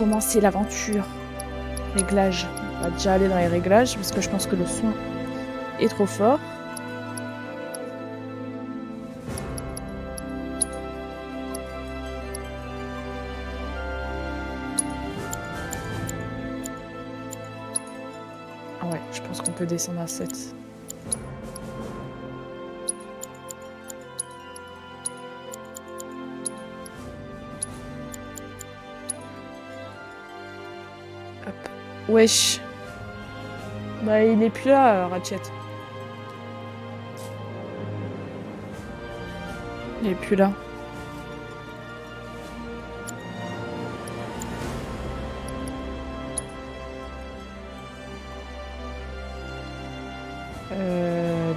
commencer l'aventure. Réglages. On va déjà aller dans les réglages parce que je pense que le son est trop fort. Ah ouais, je pense qu'on peut descendre à 7. Hop. Wesh. Bah il est plus là, Ratchet. Il est plus là.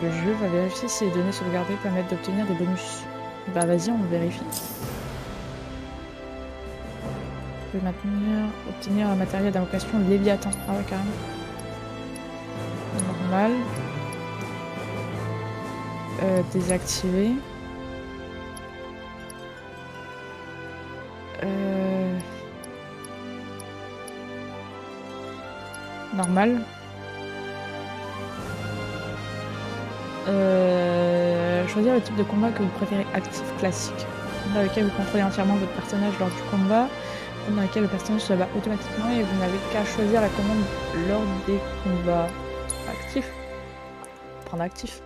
Le jeu va vérifier si les données sauvegardées permettent d'obtenir des bonus. Bah vas-y, on vérifie. On peut obtenir un matériel d'invocation Léviathan. Ah ouais, carrément. Normal. Désactiver. Normal. Choisir le type de combat que vous préférez, actif, classique. Dans lequel vous contrôlez entièrement votre personnage lors du combat, dans lequel le personnage se bat automatiquement et vous n'avez qu'à choisir la commande lors des combats. Actif. Prendre actif.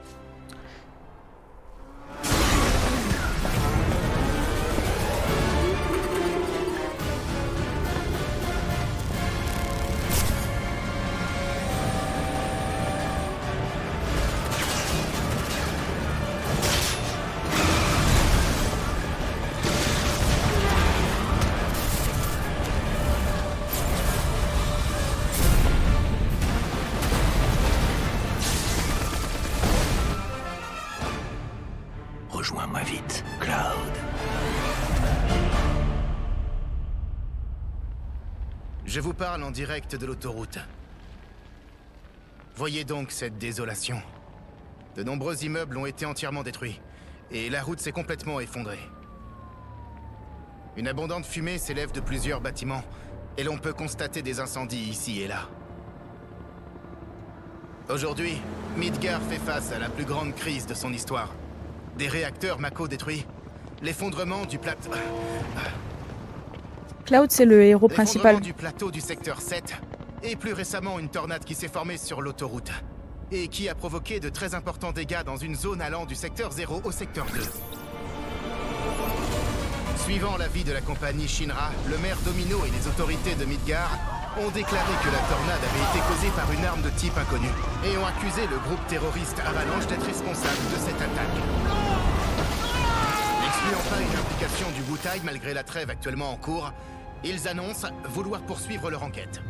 Rejoins-moi vite, Cloud. Je vous parle en direct de l'autoroute. Voyez donc cette désolation. De nombreux immeubles ont été entièrement détruits, et la route s'est complètement effondrée. Une abondante fumée s'élève de plusieurs bâtiments, et l'on peut constater des incendies ici et là. Aujourd'hui, Midgar fait face à la plus grande crise de son histoire. Des réacteurs Mako détruits, l'effondrement du plateau... Cloud, c'est le héros principal. du plateau du secteur 7, et plus récemment une tornade qui s'est formée sur l'autoroute, et qui a provoqué de très importants dégâts dans une zone allant du secteur 0 au secteur 2. Suivant l'avis de la compagnie Shinra, le maire Domino et les autorités de Midgar ont déclaré que la tornade avait été causée par une arme de type inconnu, et ont accusé le groupe terroriste Avalanche d'être responsable de cette attaque. N'excluant pas une implication du Wu-Tai malgré la trêve actuellement en cours, ils annoncent vouloir poursuivre leur enquête.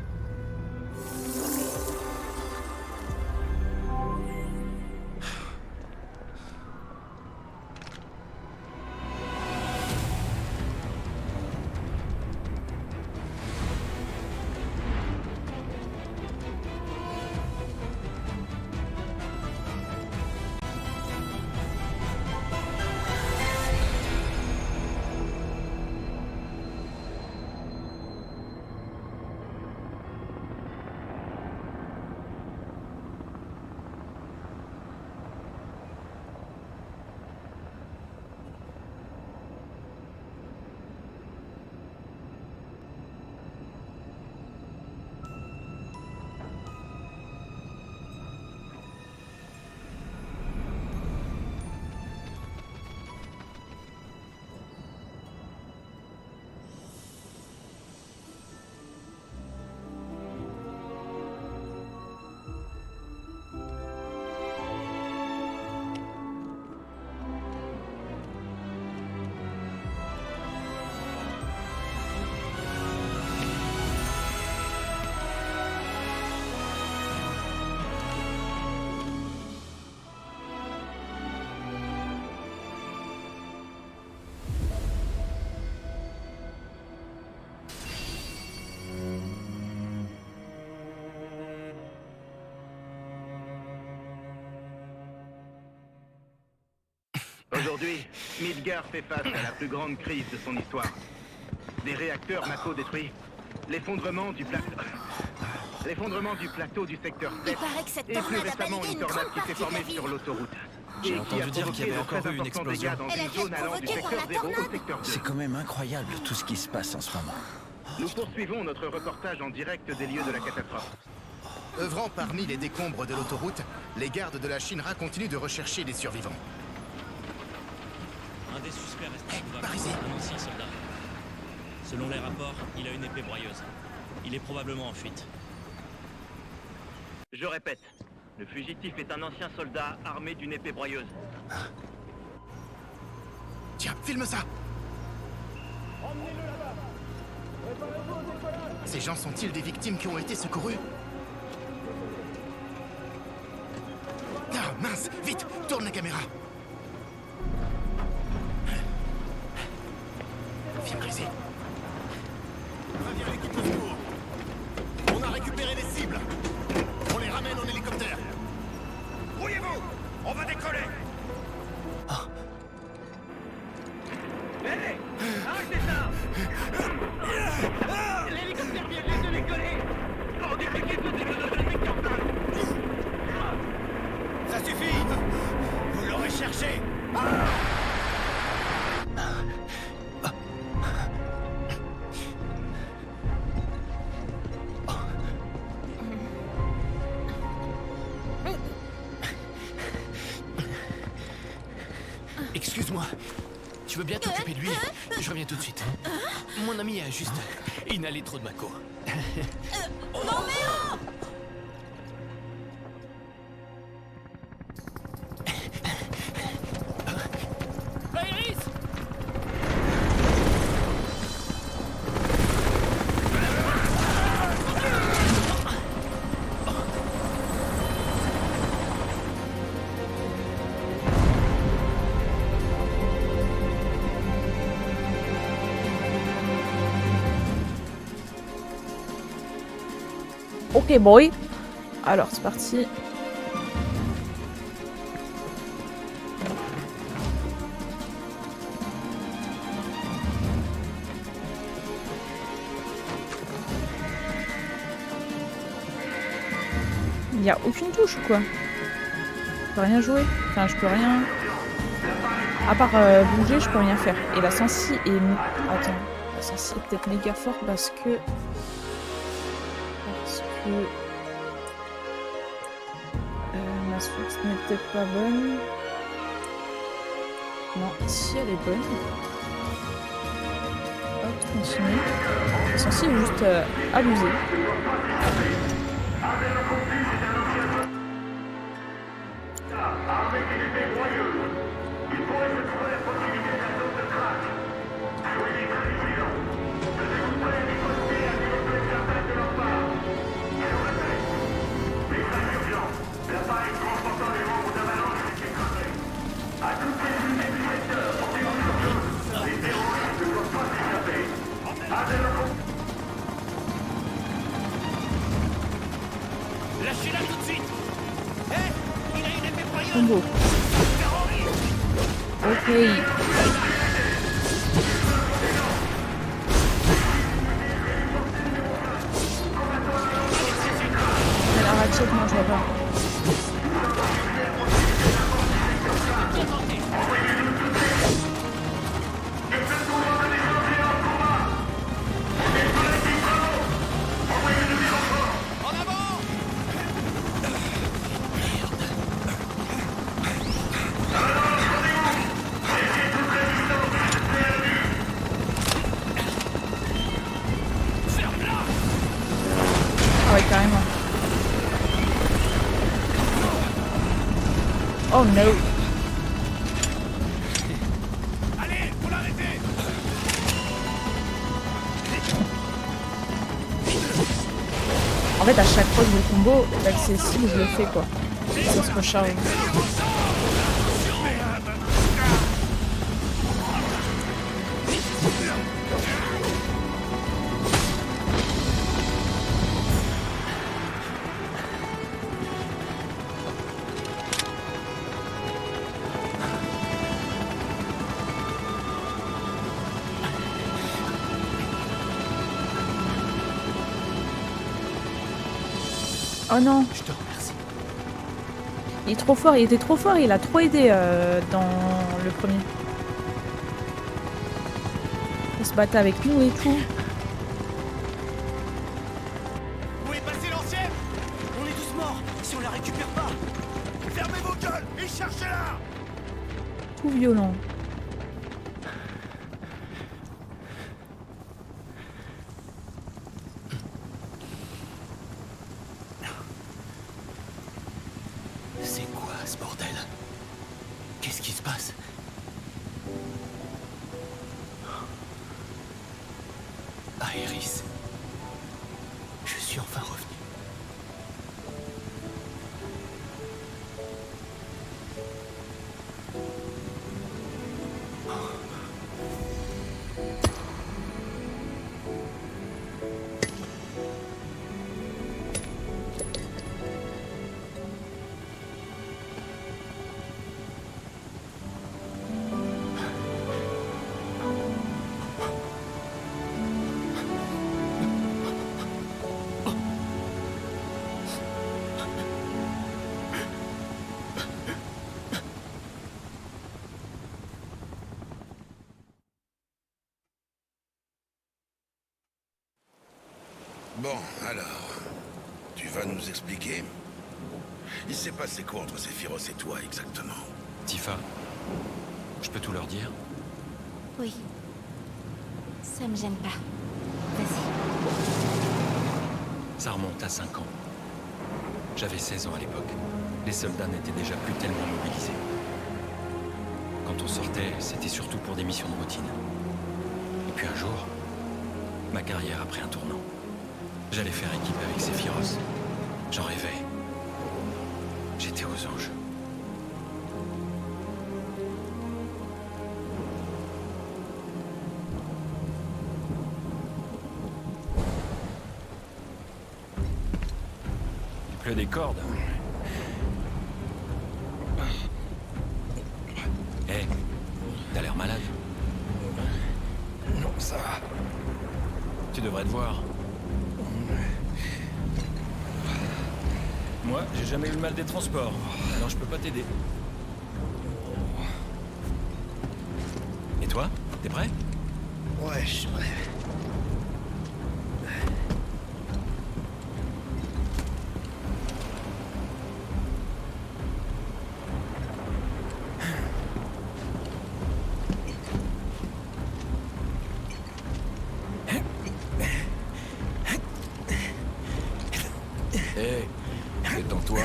Aujourd'hui, Midgar fait face à la plus grande crise de son histoire. Des réacteurs Mako détruits, L'effondrement du plateau du secteur 7 Il paraît que cette et plus tornade a récemment balayé une une tornade grande qui s'est partie de la formée ville. sur l'autoroute. J'ai Et qui entendu a dire qu'il y avait provoqué encore de eu une très importants explosion. dégâts dans Elle a une été zone allant du provoquée par secteur la 0 au tornade. secteur 2. C'est quand même incroyable tout ce qui se passe en ce moment. Nous poursuivons notre reportage en direct des lieux de la catastrophe. Œuvrant parmi les décombres de l'autoroute, les gardes de la Shinra continuent de rechercher les survivants. Un des suspects reste par ici. un ancien soldat. Selon les rapports, il a une épée broyeuse. Il est probablement en fuite. Je répète, le fugitif est un ancien soldat armé d'une épée broyeuse. Tiens, filme ça! Ces gens sont-ils des victimes qui ont été secourues? Ah, mince! Vite! Tourne la caméra! Viens par ici. Préviens l'équipe de secours. On a récupéré les cibles. On les ramène en hélicoptère. Brouillez-vous! On va décoller! Hé! Arrêtez ça! L'hélicoptère vient juste de décoller! On dirait qu'il se décolle le secteur 5! Ça suffit! Vous l'aurez cherché! Excuse-moi, tu veux bien t'occuper de lui? Je reviens tout de suite. Mon ami a juste inhalé trop de Mako. Iris! Ok boy. Alors c'est parti. Il n'y a aucune touche ou quoi? Je peux rien jouer. Enfin je peux rien. À part bouger, je peux rien faire. Et la sensi est... Attends. La sensi est peut-être méga fort parce que... ma source n'est peut-être pas bonne. Non, ici elle est bonne. Hop, continuer. La sensi est juste abusée. Lâchez-la tout de suite! Hé! Il a une épée broyeuse! Combo. Ok. Mais la ratchet, non, je vois pas. Ah ouais, carrément. Oh no. Allez, faut l'arrêter! En fait, à chaque fois que le combo est accessible, je le fais quoi. Ça se recharge. Oh non, Je te remercie. il est trop fort, il était trop fort, il a trop aidé dans le premier. Il se battait avec nous et tout. Où est passée l'ancienne? On est tous morts si on la récupère pas. Fermez vos gueules et cherchez-la! Tout violent. C'est quoi ce bordel? Qu'est-ce qui se passe? Aéris. Je suis enfin revenu. Bon, alors, tu vas nous expliquer? Il s'est passé quoi entre Sephiroth et toi, exactement? Tifa, je peux tout leur dire? Oui. Ça me gêne pas. Vas-y. Ça remonte à 5 ans. J'avais 16 ans à l'époque. Les soldats n'étaient déjà plus tellement mobilisés. Quand on sortait, c'était surtout pour des missions de routine. Et puis un jour, ma carrière a pris un tournant. J'allais faire équipe avec Sephiroth. J'en rêvais. J'étais aux anges. Il pleut des cordes. Hé, t'as l'air malade. Non, ça va. Tu devrais te voir. Moi, j'ai jamais eu le mal des transports, alors je peux pas t'aider. Et toi, t'es prêt? Ouais, je suis prêt. Hé, détends-toi.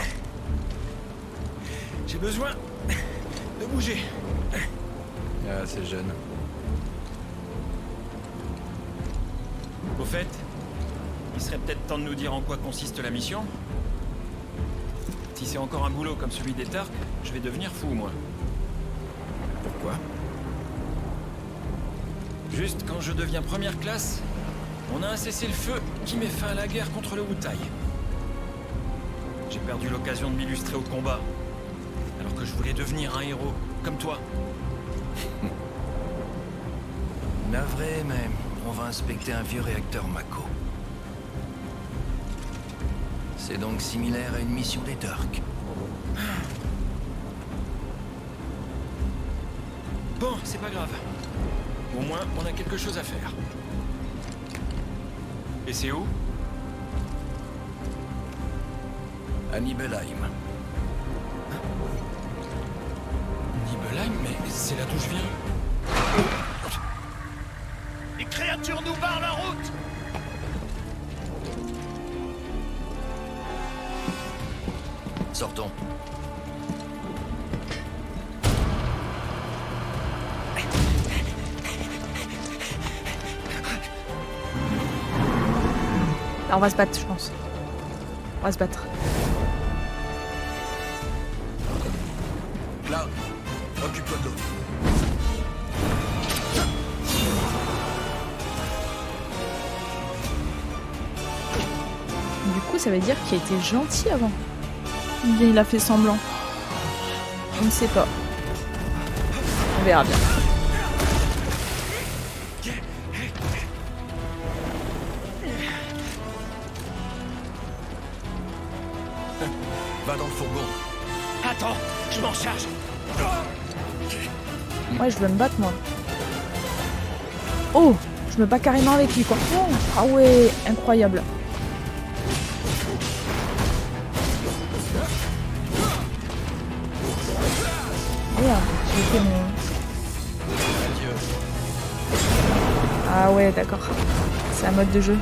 J'ai besoin de bouger. Ah, c'est jeune. Au fait, il serait peut-être temps de nous dire en quoi consiste la mission. Si c'est encore un boulot comme celui des Tarks, je vais devenir fou, moi. Pourquoi? Juste quand je deviens première classe, on a un cessez-le-feu qui met fin à la guerre contre le Wutai. J'ai perdu l'occasion de m'illustrer au combat, alors que je voulais devenir un héros, comme toi. Navré, mais on va inspecter un vieux réacteur Mako. C'est donc similaire à une mission des Turks. Bon, c'est pas grave. Au moins, on a quelque chose à faire. Et c'est où? À Nibelheim. Nibelheim? Mais c'est là d'où je viens. Les créatures nous barrent la route! Sortons. Là, on va se battre, je pense. On va se battre. Là, occupe-toi de l'autre. Du coup, ça veut dire qu'il était gentil avant. Ou bien il a fait semblant. Je ne sais pas. On verra bien. Va dans le fourgon. Attends, je m'en charge. Ouais, je veux me battre, moi. Oh, je me bats carrément avec lui, quoi. Oh, ah ouais, incroyable. Merde, j'ai fait mon... Ah ouais, d'accord. C'est un mode de jeu.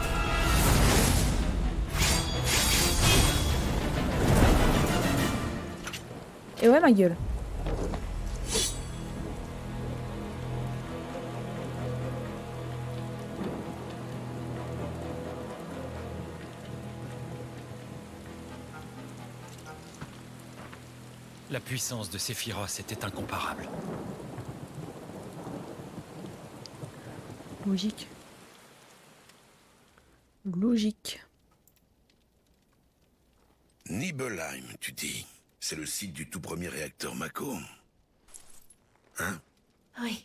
Et ouais, ma gueule. La puissance de Sephiroth était incomparable. Logique. Logique. Nibelheim, tu dis. C'est le site du tout premier réacteur Mako. Hein? Oui.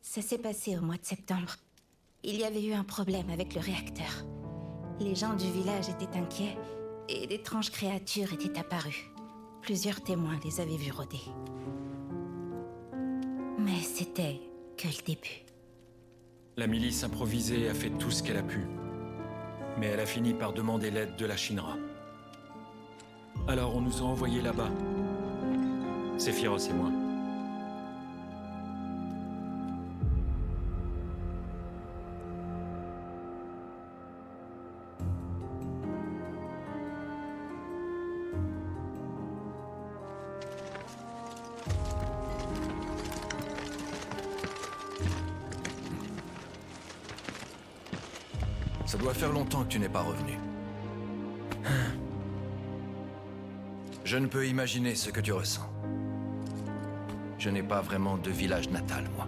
Ça s'est passé au mois de septembre. Il y avait eu un problème avec le réacteur. Les gens du village étaient inquiets et d'étranges créatures étaient apparues. Plusieurs témoins les avaient vus rôder. Mais c'était que le début. La milice improvisée a fait tout ce qu'elle a pu. Mais elle a fini par demander l'aide de la Shinra. Alors on nous a envoyés là-bas. Sephiroth et moi. Ça doit faire longtemps que tu n'es pas revenu. Je ne peux imaginer ce que tu ressens. Je n'ai pas vraiment de village natal, moi.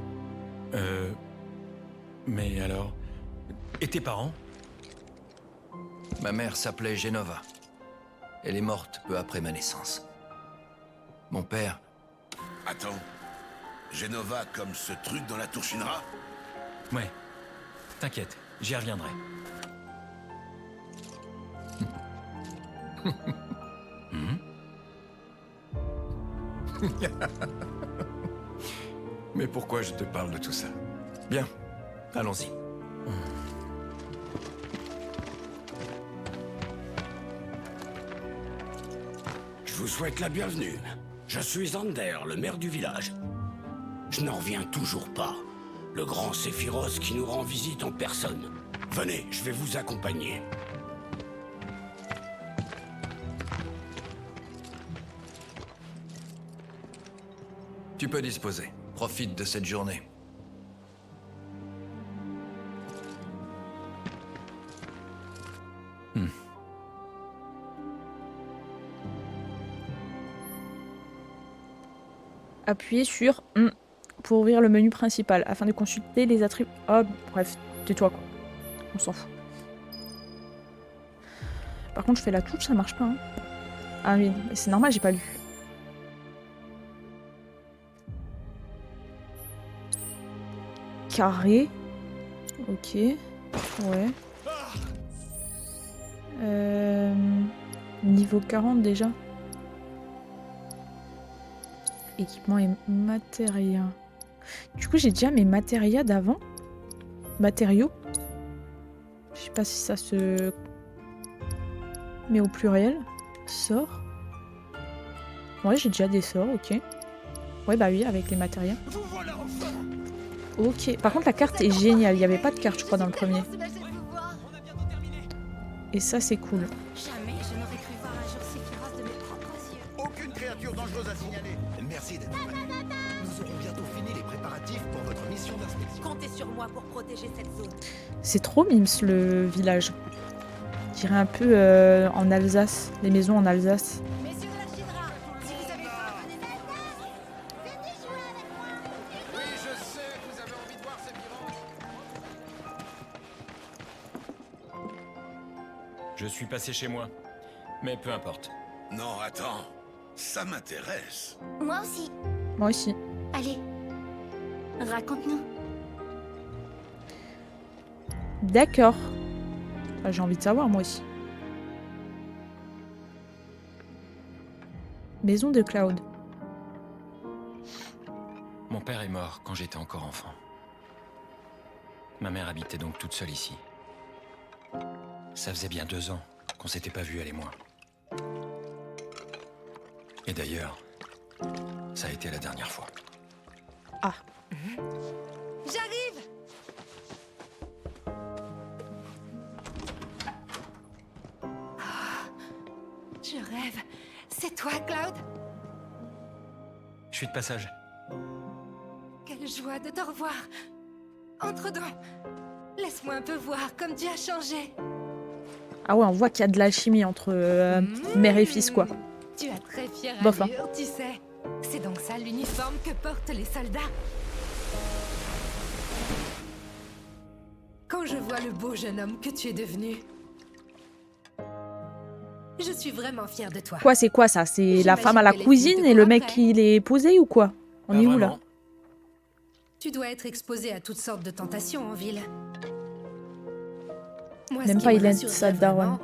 Mais alors... Et tes parents? Ma mère s'appelait Genova. Elle est morte peu après ma naissance. Mon père... Attends. Genova comme ce truc dans la tour Shinra? Ouais. T'inquiète, j'y reviendrai. Mais pourquoi je te parle de tout ça? Bien, allons-y. Je vous souhaite la bienvenue. Je suis Zander, le maire du village. Je n'en reviens toujours pas. Le grand Sephiroth qui nous rend visite en personne. Venez, je vais vous accompagner. Tu peux disposer. Profite de cette journée. Appuyez sur pour ouvrir le menu principal afin de consulter les attributs. Oh, bref, tais-toi quoi. On s'en fout. Par contre, je fais la touche, ça marche pas. Hein. Ah oui, c'est normal, j'ai pas lu. Carré. Ok. Ouais. Niveau 40 déjà. Équipement et matériaux. Du coup, j'ai déjà mes matériaux d'avant. Matériaux. Je sais pas si ça se... met au pluriel. Sort. Ouais, j'ai déjà des sorts, ok. Ouais, bah oui, avec les matériaux. Ok. Par contre, la carte est géniale. Il n'y avait pas de carte, je crois, dans le premier. Et ça, c'est cool. Jamais je n'aurais cru voir un jour Sephiroth de mes propres yeux. Aucune créature dangereuse à signaler. Merci d'être venu. Nous aurons bientôt fini les préparatifs pour votre mission d'inspection. Comptez sur moi pour protéger cette zone. C'est trop mimes, le village. Je dirais un peu en Alsace. Les maisons en Alsace. Messieurs de la Shinra, si vous avez faim, venez jouer avec moi. Oui, je sais, vous avez envie de voir Sephiroth. Je suis passé chez moi. Mais peu importe. Non, attends. Ça m'intéresse. Moi aussi. Moi aussi. Allez, raconte-nous. D'accord. Bah, j'ai envie de savoir, moi aussi. Maison de Cloud. Mon père est mort quand j'étais encore enfant. Ma mère habitait donc toute seule ici. Ça faisait bien 2 ans qu'on s'était pas vus, elle et moi. Et d'ailleurs, ça a été la dernière fois. Ah. J'arrive! Je rêve. C'est toi, Cloud? Je suis de passage. Quelle joie de te revoir. Entre donc. Laisse-moi un peu voir comme tu as changé. Ah ouais, on voit qu'il y a de l'alchimie entre mère et fils, quoi. Tu as très fière Bof, hein. allure, tu sais. C'est donc ça l'uniforme que portent les soldats. Quand je vois le beau jeune homme que tu es devenu, je suis vraiment fière de toi. Quoi, c'est quoi ça? C'est la femme à la cuisine et le mec qui l'est épousé ou quoi? On est où là? Tu dois être exposé à toutes sortes de tentations en ville. Moi, Même ce pas qui il me a rassurerait sa daronne. vraiment,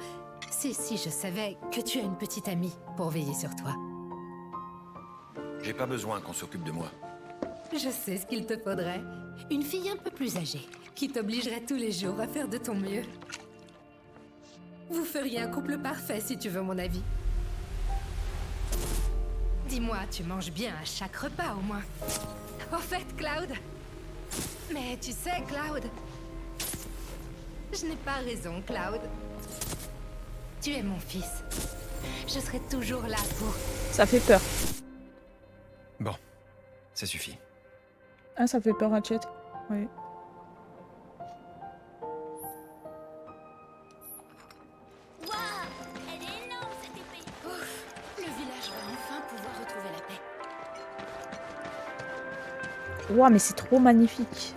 c'est si je savais que tu as une petite amie pour veiller sur toi. J'ai pas besoin qu'on s'occupe de moi. Je sais ce qu'il te faudrait. Une fille un peu plus âgée, qui t'obligerait tous les jours à faire de ton mieux. Vous feriez un couple parfait si tu veux mon avis. Dis-moi, tu manges bien à chaque repas au moins. Au fait, Cloud. Mais tu sais, Cloud. Je n'ai pas raison, Cloud. Tu es mon fils. Je serai toujours là pour... Ça fait peur. Bon, ça suffit. Ah, ça fait peur, Ratchet. Oui. Elle est énorme, cette épée. Ouf, le village va enfin pouvoir retrouver la paix. Ouah, mais c'est trop magnifique.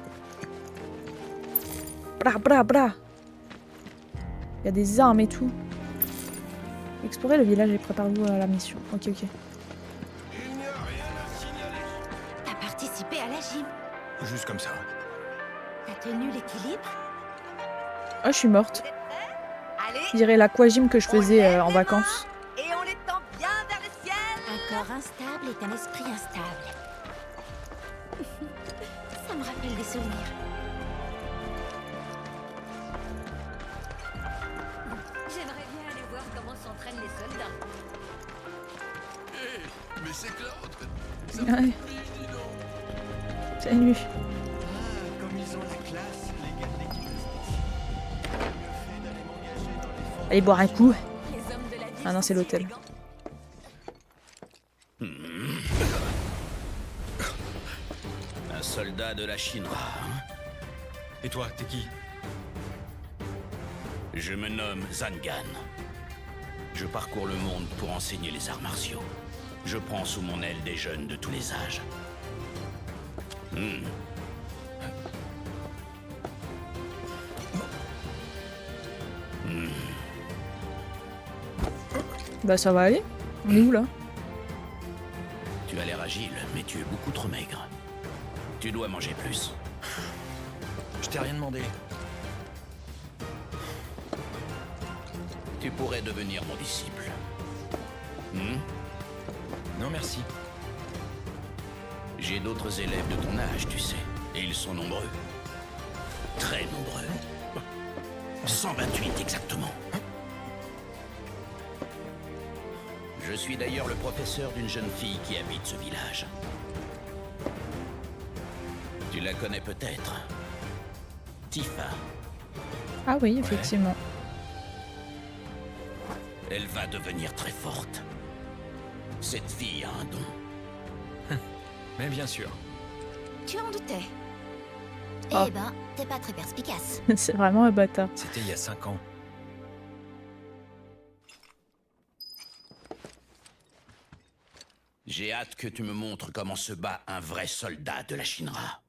Bra, bra, bra. Il y a des armes et tout. Explorez le village et préparez-vous à la mission. Ok, ok. T'as participé à la gym. Juste comme ça. T'as tenu l'équilibre. Ah, je suis morte. Allez. Je dirais l'aquagym que je faisais en vacances. Et on les tend bien vers le ciel. Un corps instable est un esprit instable. Ça me rappelle des souvenirs. J'aimerais bien aller voir comment s'entraînent les soldats. Mais c'est Claude. Ouais. Salut. Comme ils ont la classe, les gars de l'équipe de Space. Mieux fait d'aller m'engager dans les forces. Allez boire un coup. Les hommes de la ville. Ah non, c'est l'hôtel. Un soldat de la Shinra, hein? Et toi, t'es qui? Je me nomme Zangan. Je parcours le monde pour enseigner les arts martiaux. Je prends sous mon aile des jeunes de tous les âges. Bah ça va aller. On est où là? Tu as l'air agile, mais tu es beaucoup trop maigre. Tu dois manger plus. Je t'ai rien demandé. Tu pourrais devenir mon disciple. Non, merci. J'ai d'autres élèves de ton âge, tu sais. Et ils sont nombreux. Très nombreux. 128 exactement. Je suis d'ailleurs le professeur d'une jeune fille qui habite ce village. Tu la connais peut-être. Tifa. Ah oui, effectivement. Elle va devenir très forte. Cette fille a un don. Mais bien sûr. Tu en doutais. Oh. Eh ben, t'es pas très perspicace. C'est vraiment un bâtard. C'était il y a 5 ans. J'ai hâte que tu me montres comment se bat un vrai soldat de la Shinra.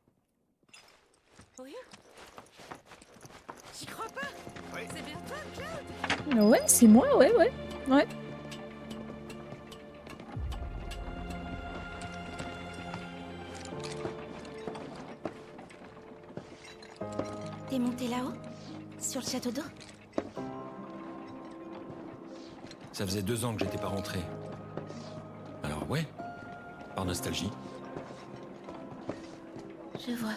Oui. J'y crois pas. C'est bien toi, Cloud. Ouais, c'est moi, ouais. Ouais. T'es monté là-haut? Sur le château d'eau? Ça faisait 2 ans que j'étais pas rentré. ouais. Par nostalgie. Je vois.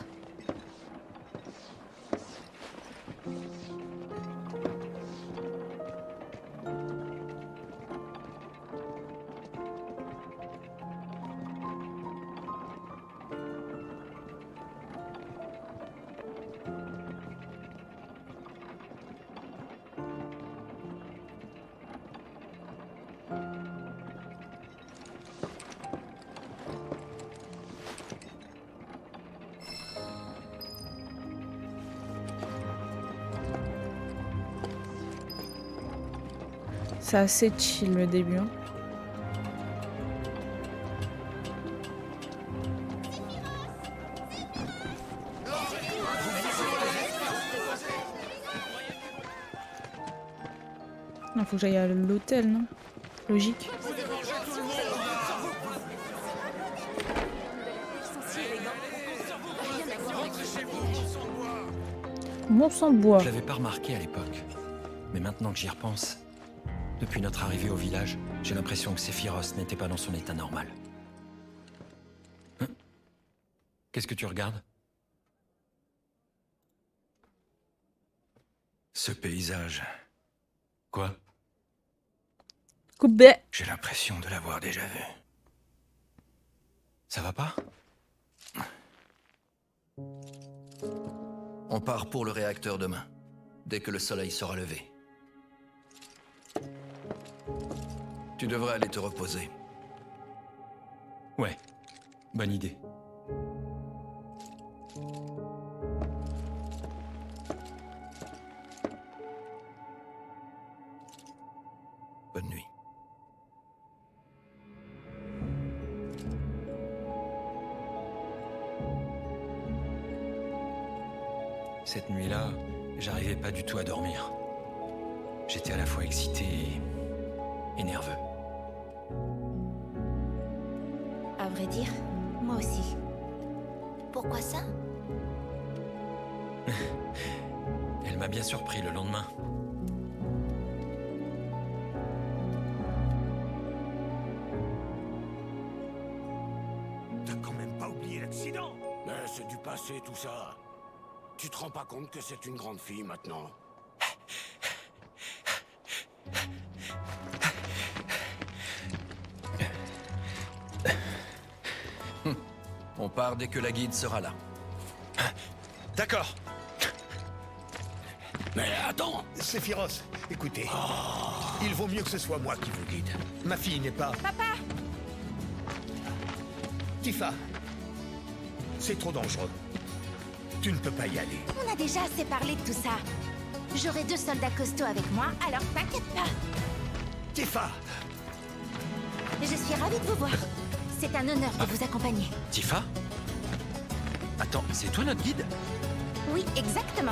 C'est assez chill le début. Hein. Non, faut que j'aille à l'hôtel, non? Logique. Mon sang bois. Je l'avais pas remarqué à l'époque. Mais maintenant que j'y repense, depuis notre arrivée au village, j'ai l'impression que Sephiroth n'était pas dans son état normal. Hein? Qu'est-ce que tu regardes? Ce paysage, Quoi? Coupé. j'ai l'impression de l'avoir déjà vu. Ça va pas? On part pour le réacteur demain, dès que le soleil sera levé. Tu devrais aller te reposer. Ouais, bonne idée. Bonne nuit. Cette nuit-là, j'arrivais pas du tout à dormir. J'étais à la fois excité et nerveux. À vrai dire, moi aussi. Pourquoi ça? Elle m'a bien surpris le lendemain. T'as quand même pas oublié l'accident? Mais c'est du passé tout ça. Tu te rends pas compte que c'est une grande fille maintenant? On part dès que la guide sera là. D'accord. Mais attends! Sephiroth, écoutez. Il vaut mieux que ce soit moi qui vous guide. Ma fille n'est pas... Papa! Tifa. C'est trop dangereux. Tu ne peux pas y aller. On a déjà assez parlé de tout ça. J'aurai 2 soldats costauds avec moi, alors t'inquiète pas. Tifa. Je suis ravie de vous voir. C'est un honneur de vous accompagner. Tifa? Attends, c'est toi notre guide? Oui, exactement.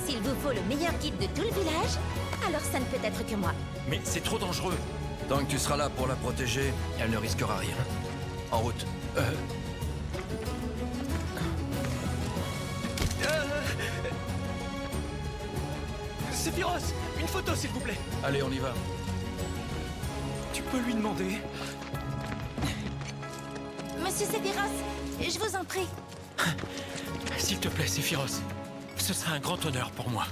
S'il vous faut le meilleur guide de tout le village, alors ça ne peut être que moi. Mais c'est trop dangereux. Tant que tu seras là pour la protéger, elle ne risquera rien. En route. Sephiroth, une photo s'il vous plaît. Allez, on y va. Tu peux lui demander? Monsieur Sephiroth, je vous en prie. S'il te plaît, Sephiroth. Ce sera un grand honneur pour moi.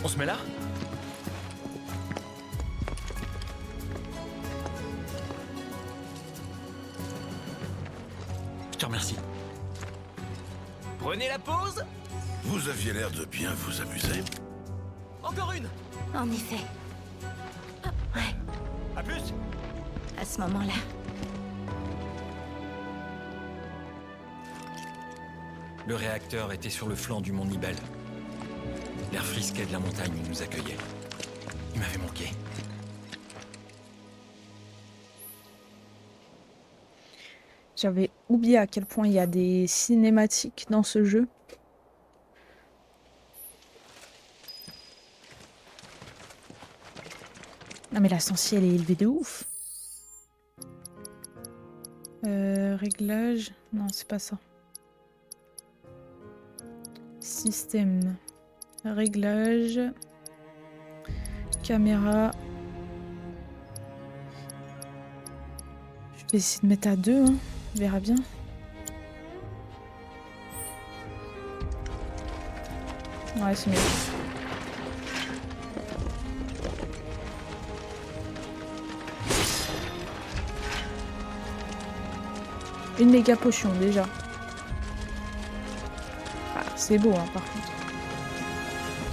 On se met là? Je te remercie. Prenez la pause. Vous aviez l'air de bien vous amuser. Encore une. En effet. Ouais, À plus. à ce moment-là. Le réacteur était sur le flanc du mont Nibel. L'air frisquet de la montagne nous accueillait. Il m'avait manqué. J'avais oublié à quel point il y a des cinématiques dans ce jeu. Non mais la sensi elle est élevée de ouf. Réglage. Non, c'est pas ça. Système. Réglage. Caméra. Je vais essayer de mettre à 2, hein. On verra bien. Ouais, c'est mieux. Une méga potion déjà. Ah, c'est beau hein, par contre.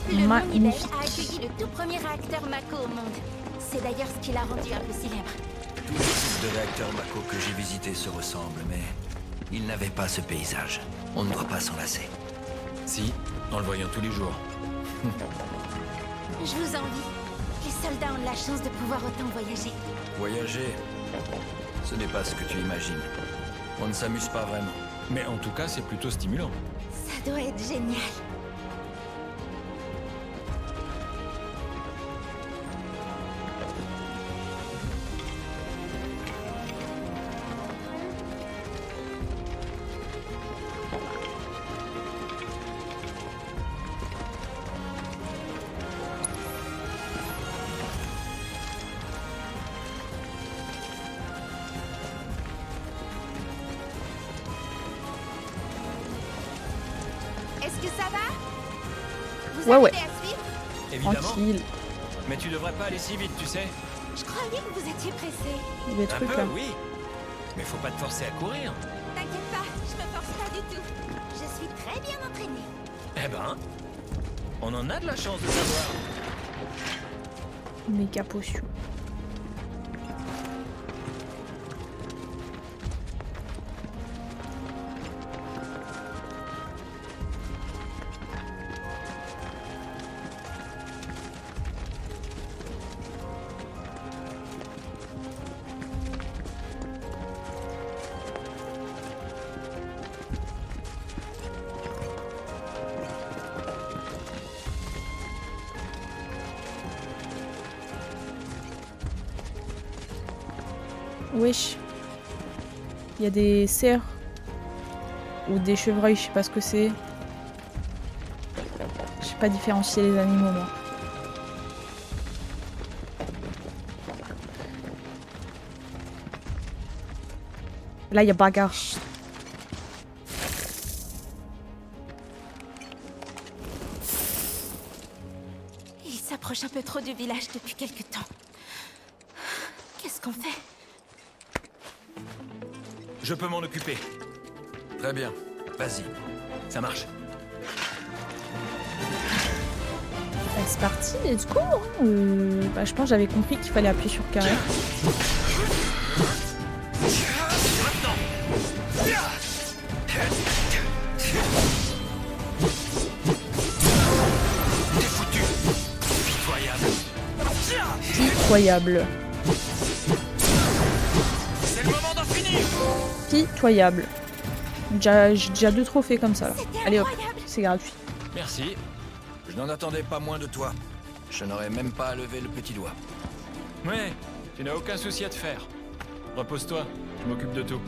Le Moon Magnifique. a accueilli le tout premier réacteur Mako au monde. C'est d'ailleurs ce qui l'a rendu un peu célèbre. Tous les types de réacteurs Mako que j'ai visités se ressemblent, mais ils n'avaient pas ce paysage. On ne doit pas s'en lasser. Si, en le voyant tous les jours. Je vous envie. Les soldats ont de la chance de pouvoir autant voyager. Voyager, ce n'est pas ce que tu imagines. On ne s'amuse pas vraiment. Mais en tout cas, c'est plutôt stimulant. Ça doit être génial. Est-ce que ça va? Vous Ouais, arrivez ouais. à suivre? Évidemment. Tranquille. Mais tu devrais pas aller si vite, tu sais. Je croyais que vous étiez pressé. Il y a des Un trucs peu, là. oui. Mais faut pas te forcer à courir. T'inquiète pas, je me force pas du tout. Je suis très bien entraînée. Eh ben, on en a de la chance de savoir. Méga potion. Wesh. Il y a des cerfs. Ou des chevreuils, je sais pas ce que c'est. Je sais pas différencier les animaux moi. Là il y a bagarre. Il s'approche un peu trop du village depuis quelque temps. Qu'est-ce qu'on fait? Je peux m'en occuper. Très bien. Vas-y. Ça marche. Bah, c'est parti, let's go hein. Bah, je pense que j'avais compris qu'il fallait appuyer sur carré. Pitoyable. C'est le moment d'en finir. Pitoyable. J'ai déjà 2 trophées comme ça là. Allez hop, c'est gratuit. Merci. Je n'en attendais pas moins de toi. Je n'aurais même pas à lever le petit doigt. Ouais, tu n'as aucun souci à te faire. Repose-toi, je m'occupe de tout.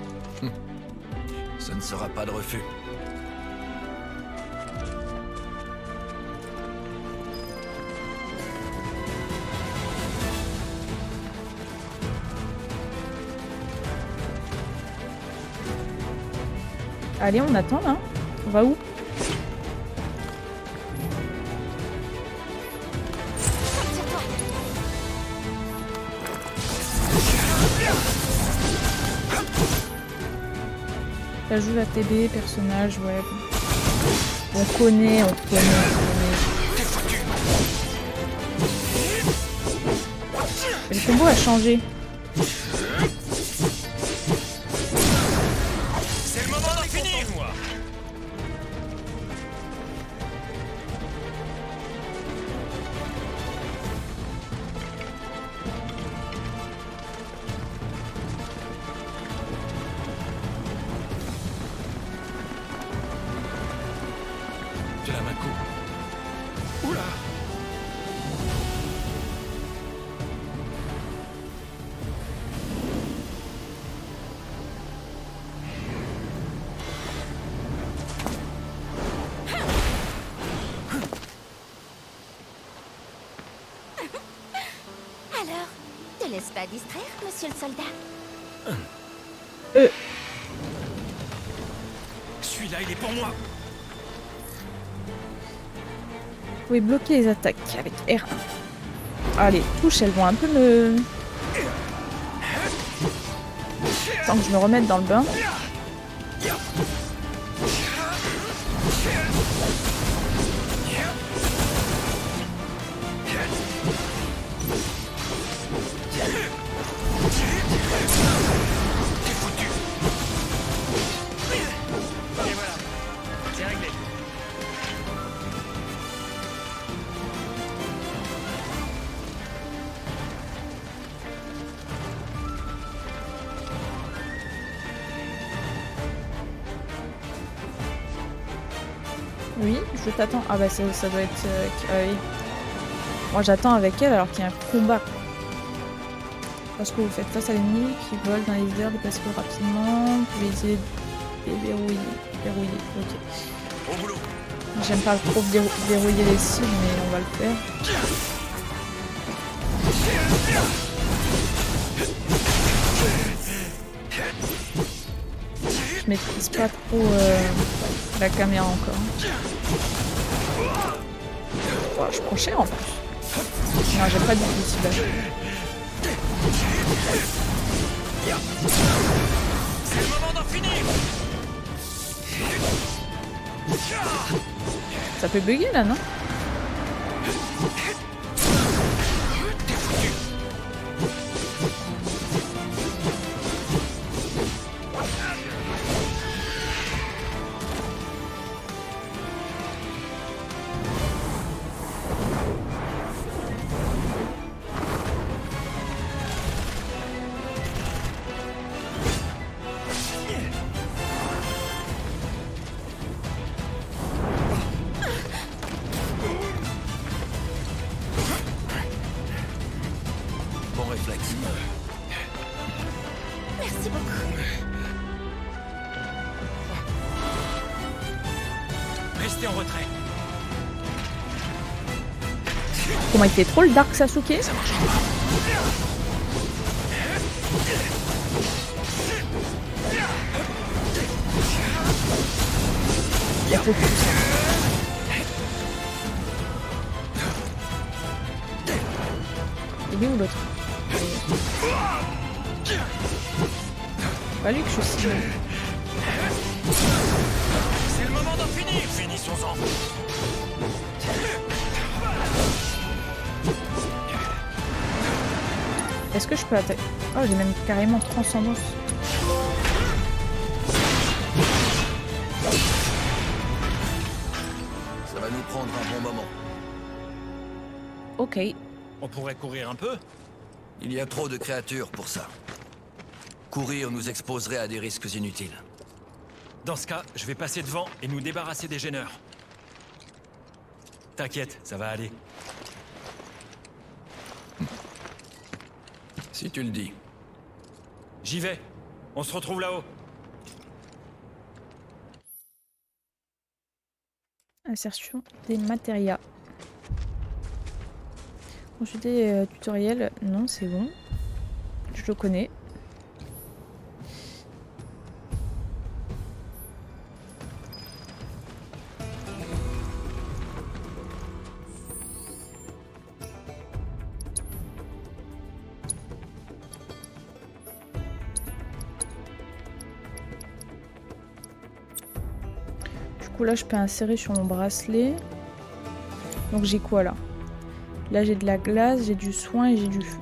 Ce ne sera pas de refus. Allez, on attend là. On va où? Ajoute la TB, personnage, ouais. On connaît. Et le combo a changé. C'est le moment d'en finir, moi. De la Mako. Oula. laisse pas distraire, monsieur le soldat. Celui-là, il est pour moi. Vous pouvez bloquer les attaques avec R1. Ah, les touches, elles vont un peu me... Tant que je me remette dans le bain. Oui, je t'attends. Ah bah ça doit être... oui. Moi j'attends avec elle alors qu'il y a un combat. Parce que vous faites face à l'ennemi qui vole dans les airs, déplacez-vous rapidement. Vous pouvez essayer de verrouiller. Ok. Au boulot. J'aime pas trop verrouiller les cibles, mais on va le faire. Je maîtrise pas trop la caméra encore. Oh, je prends cher en plus. Non, j'ai pas du tout de ciblage. C'est le moment d'en finir. Ça peut bugger là, non? Bon réflexe. Merci beaucoup. Restez en retrait. Comment il fait trop le Dark Sasuke? Il y a beaucoup. Il est où l'autre? Pas lui que je suis. C'est le moment d'en finir. Finissons-en. Est-ce que je peux attaquer? Oh, j'ai même carrément transcendance. Ça va nous prendre un bon moment. Ok. On pourrait courir un peu? Il y a trop de créatures pour ça. Courir nous exposerait à des risques inutiles. Dans ce cas, je vais passer devant et nous débarrasser des gêneurs. T'inquiète, ça va aller. Si tu le dis. J'y vais. On se retrouve là-haut. Insertion des matérias. Consulter tutoriel. Non, c'est bon. Je le connais. Du coup là je peux insérer sur mon bracelet. Donc j'ai quoi là? Là j'ai de la glace, j'ai du soin et j'ai du feu.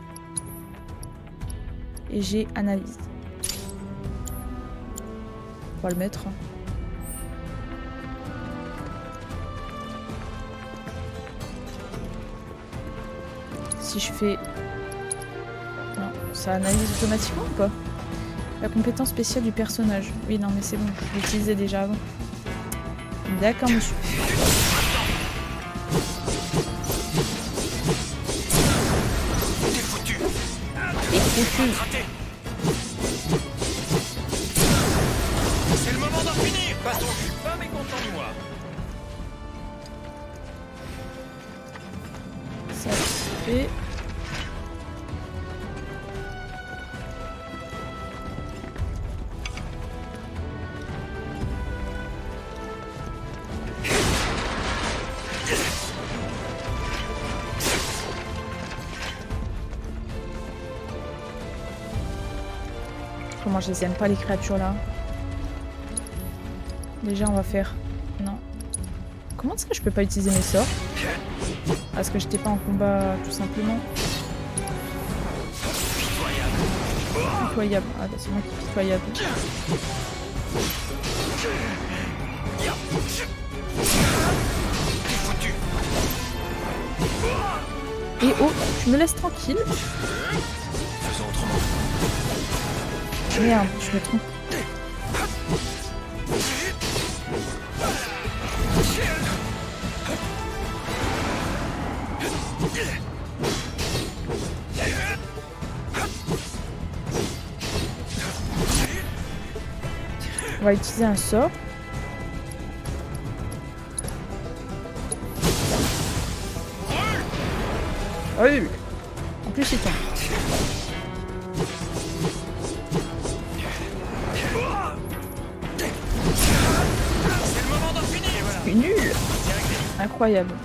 Et j'ai analyse. On va le mettre. Si je fais... Non, ça analyse automatiquement ou pas? La compétence spéciale du personnage. Oui, non mais c'est bon, je l'utilisais déjà avant. D'accord, monsieur. C'est le moment d'en finir. Passons, je suis pas mécontent de moi. Ça fait... moi je les aime pas les créatures là. Déjà on va faire... Non. Comment est-ce que je peux pas utiliser mes sorts? Parce que j'étais pas en combat tout simplement. Pitoyable. Ah bah c'est moi qui est pitoyable. Et oh, tu me laisses tranquille. Faisons autrement. Merde, je me trompe. On va utiliser un sort. Oui. En plus il tombe. C'est nul. Incroyable.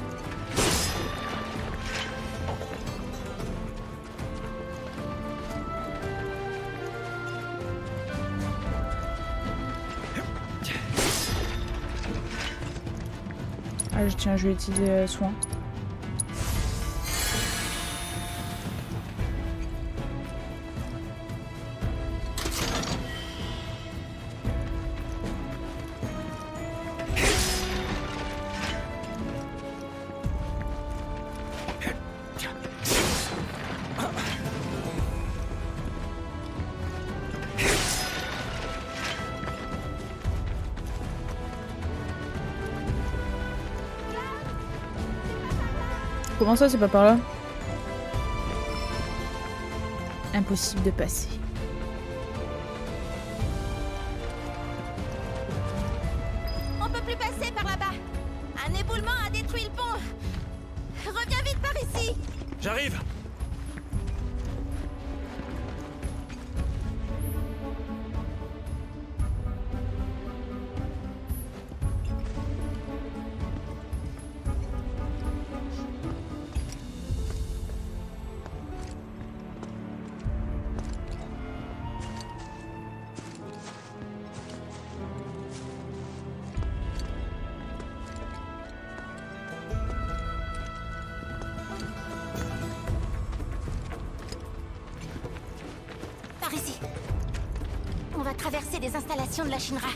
Ah tiens, je vais utiliser soin. Comment ça, c'est pas par là? Impossible de passer. On peut plus passer par là-bas. Un éboulement a détruit le pont. Reviens vite par ici. J'arrive. Par ici. On va traverser les installations de la Shinra.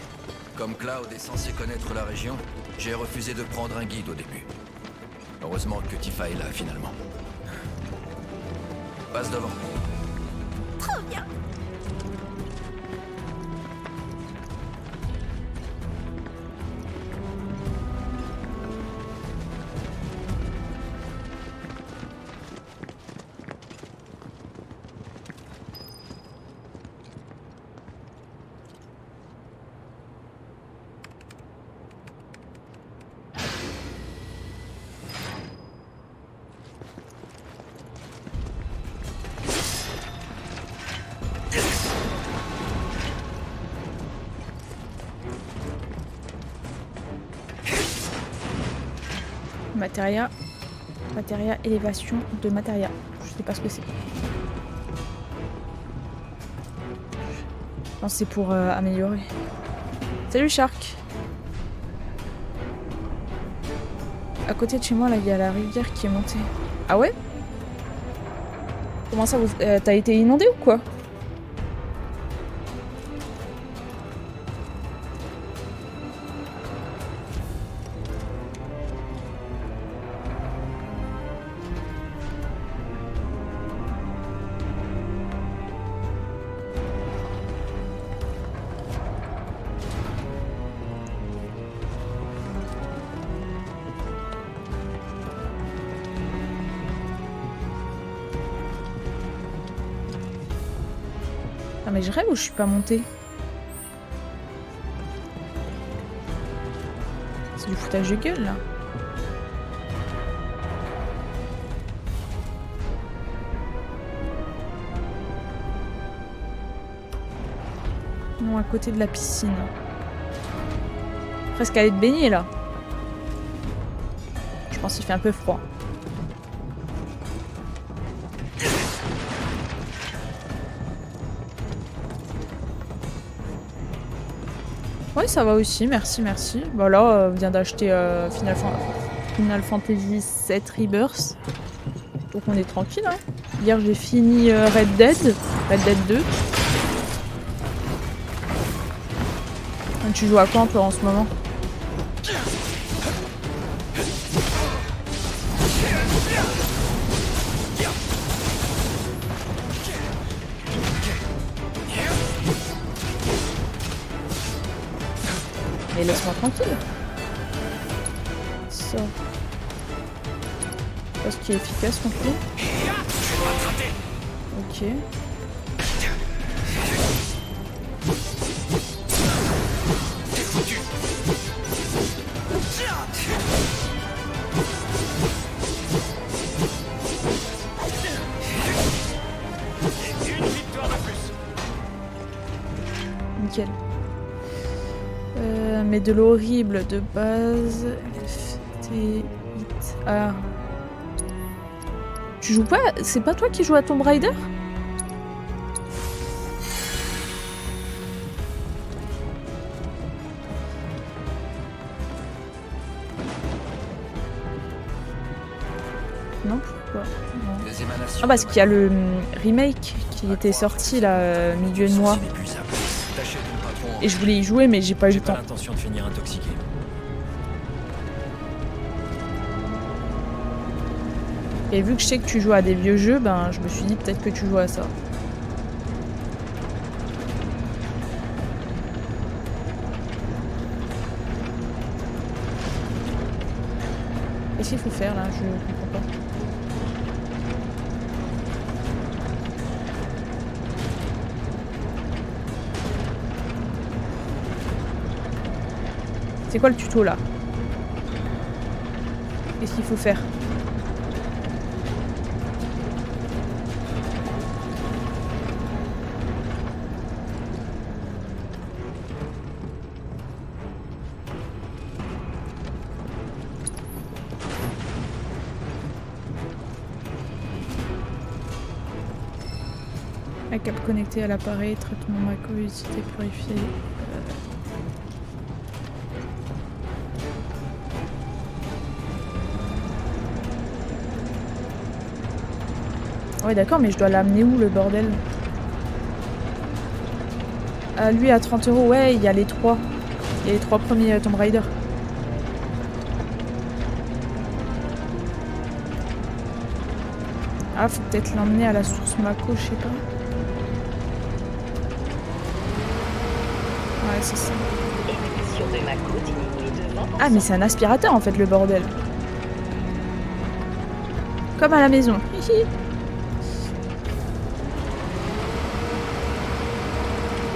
Comme Cloud est censé connaître la région, j'ai refusé de prendre un guide au début. Heureusement que Tifa est là, finalement. Passe devant. Trop bien. Matéria. Matéria, élévation de matéria. Je sais pas ce que c'est. Je pense que c'est pour améliorer. Salut Shark. À côté de chez moi, là, il y a la rivière qui est montée. Ah ouais? Comment ça, vous... t'as été inondé ou quoi? Ah mais je rêve ou je suis pas montée? C'est du foutage de gueule là. Non, à côté de la piscine. Presque aller te baigner là. Je pense qu'il fait un peu froid. Ouais, ça va aussi, merci, merci. Bah là, on vient d'acheter Final Fantasy VII Rebirth. Donc on est tranquille, hein. Hier, j'ai fini Red Dead 2. Tu joues à quoi, toi, en ce moment? Mais laisse-moi tranquille. Ça. Pas ce qui est efficace non plus. Ok. Nickel. Mais de l'horrible de base. Ah. Tu joues pas? C'est pas toi qui joues à Tomb Raider? Non, pourquoi? Non. Ah, parce qu'il y a le remake qui était sorti là, milieu de mois. Et je voulais y jouer, mais j'ai pas eu le temps. L'intention de finir intoxiqué. Et vu que je sais que tu joues à des vieux jeux, ben je me suis dit peut-être que tu joues à ça. Qu'est-ce qu'il faut faire là? Je comprends pas. C'est quoi le tuto là? Qu'est-ce qu'il faut faire? Un câble connecté à l'appareil, traitement macro-utilité purifié. Ouais d'accord, mais je dois l'amener où le bordel? Ah lui à 30 €, ouais, il y a les 3. Il y a les 3 premiers Tomb Raider. Ah, faut peut-être l'emmener à la source Mako, je sais pas. Ouais, c'est ça. Ah, mais c'est un aspirateur en fait, le bordel. Comme à la maison. Hihi.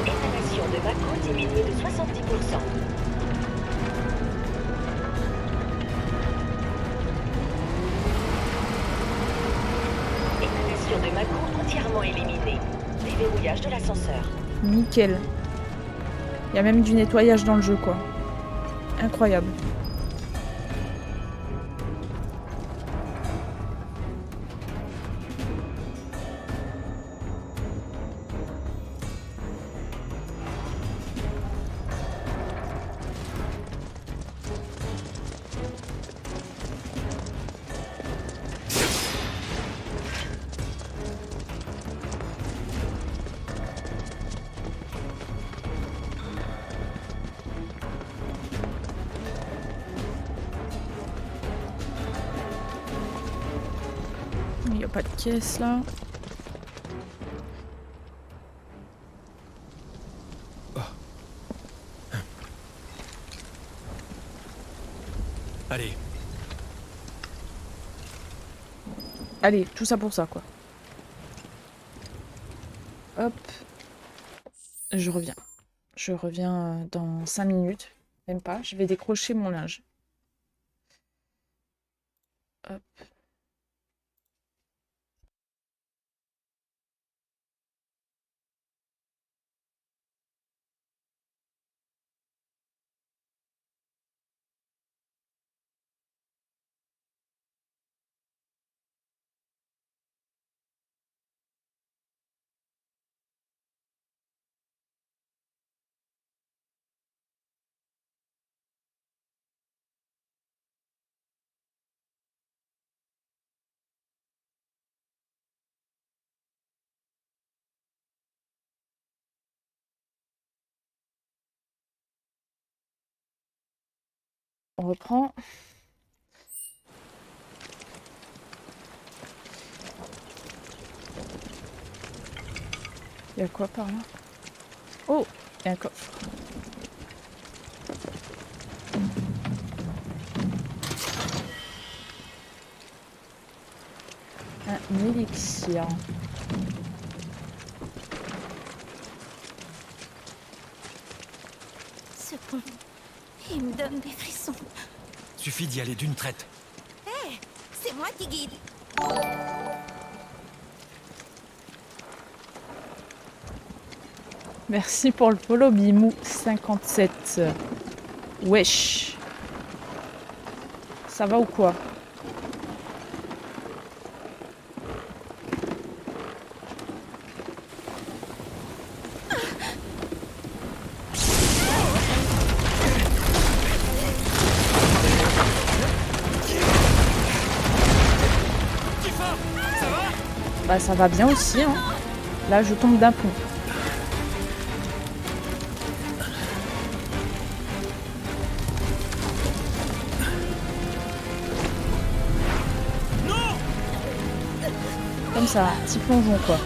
Émanation de Mako diminuée de 70%. Émanation de Mako entièrement éliminée. Déverrouillage de l'ascenseur. Nickel. Il y a même du nettoyage dans le jeu, quoi. Incroyable. Il n'y a pas de caisse là. Allez. Allez, tout ça pour ça, quoi. Hop. Je reviens. Je reviens dans 5 minutes. Même pas. Je vais décrocher mon linge. Hop. On reprend. Il y a quoi par là? Oh, il y a un coffre. Un élixir. Ce pont, il me donne des frissons. Suffit d'y aller d'une traite. Hé, c'est moi qui guide. Merci pour le follow, Bimou57. Wesh. Ça va ou quoi? Bah ça va bien aussi, hein. Là je tombe d'un pont. Comme ça, petit plongeon quoi.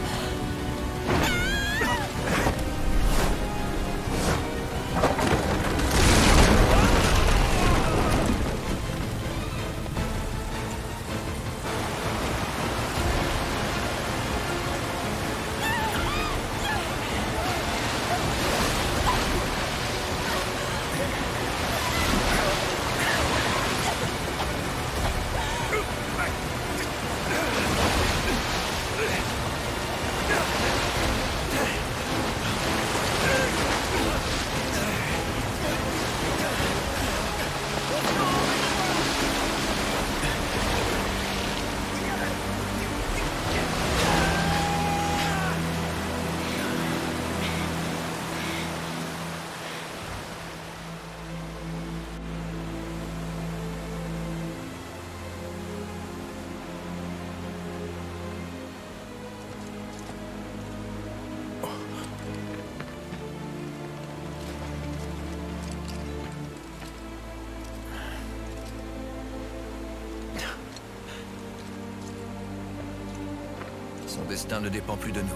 Son destin ne dépend plus de nous.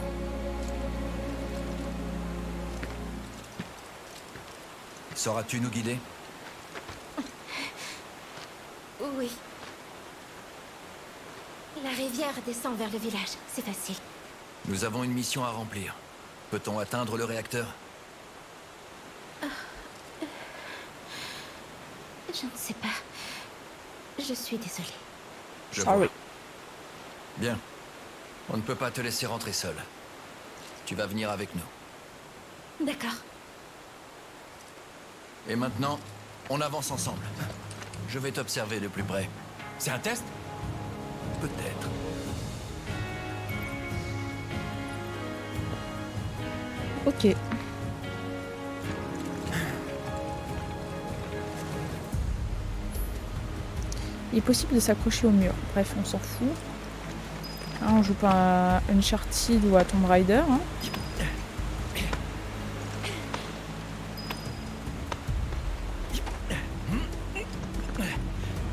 Sauras-tu nous guider? Oui. La rivière descend vers le village, c'est facile. Nous avons une mission à remplir. Peut-on atteindre le réacteur? Je ne sais pas. Je suis désolée. Je vois. Bien. On ne peut pas te laisser rentrer seul. Tu vas venir avec nous. D'accord. Et maintenant, on avance ensemble. Je vais t'observer de plus près. C'est un test? Peut-être. Ok. Il est possible de s'accrocher au mur. Bref, on s'en fout. Hein, on joue pas à Uncharted ou à Tomb Raider. Hein.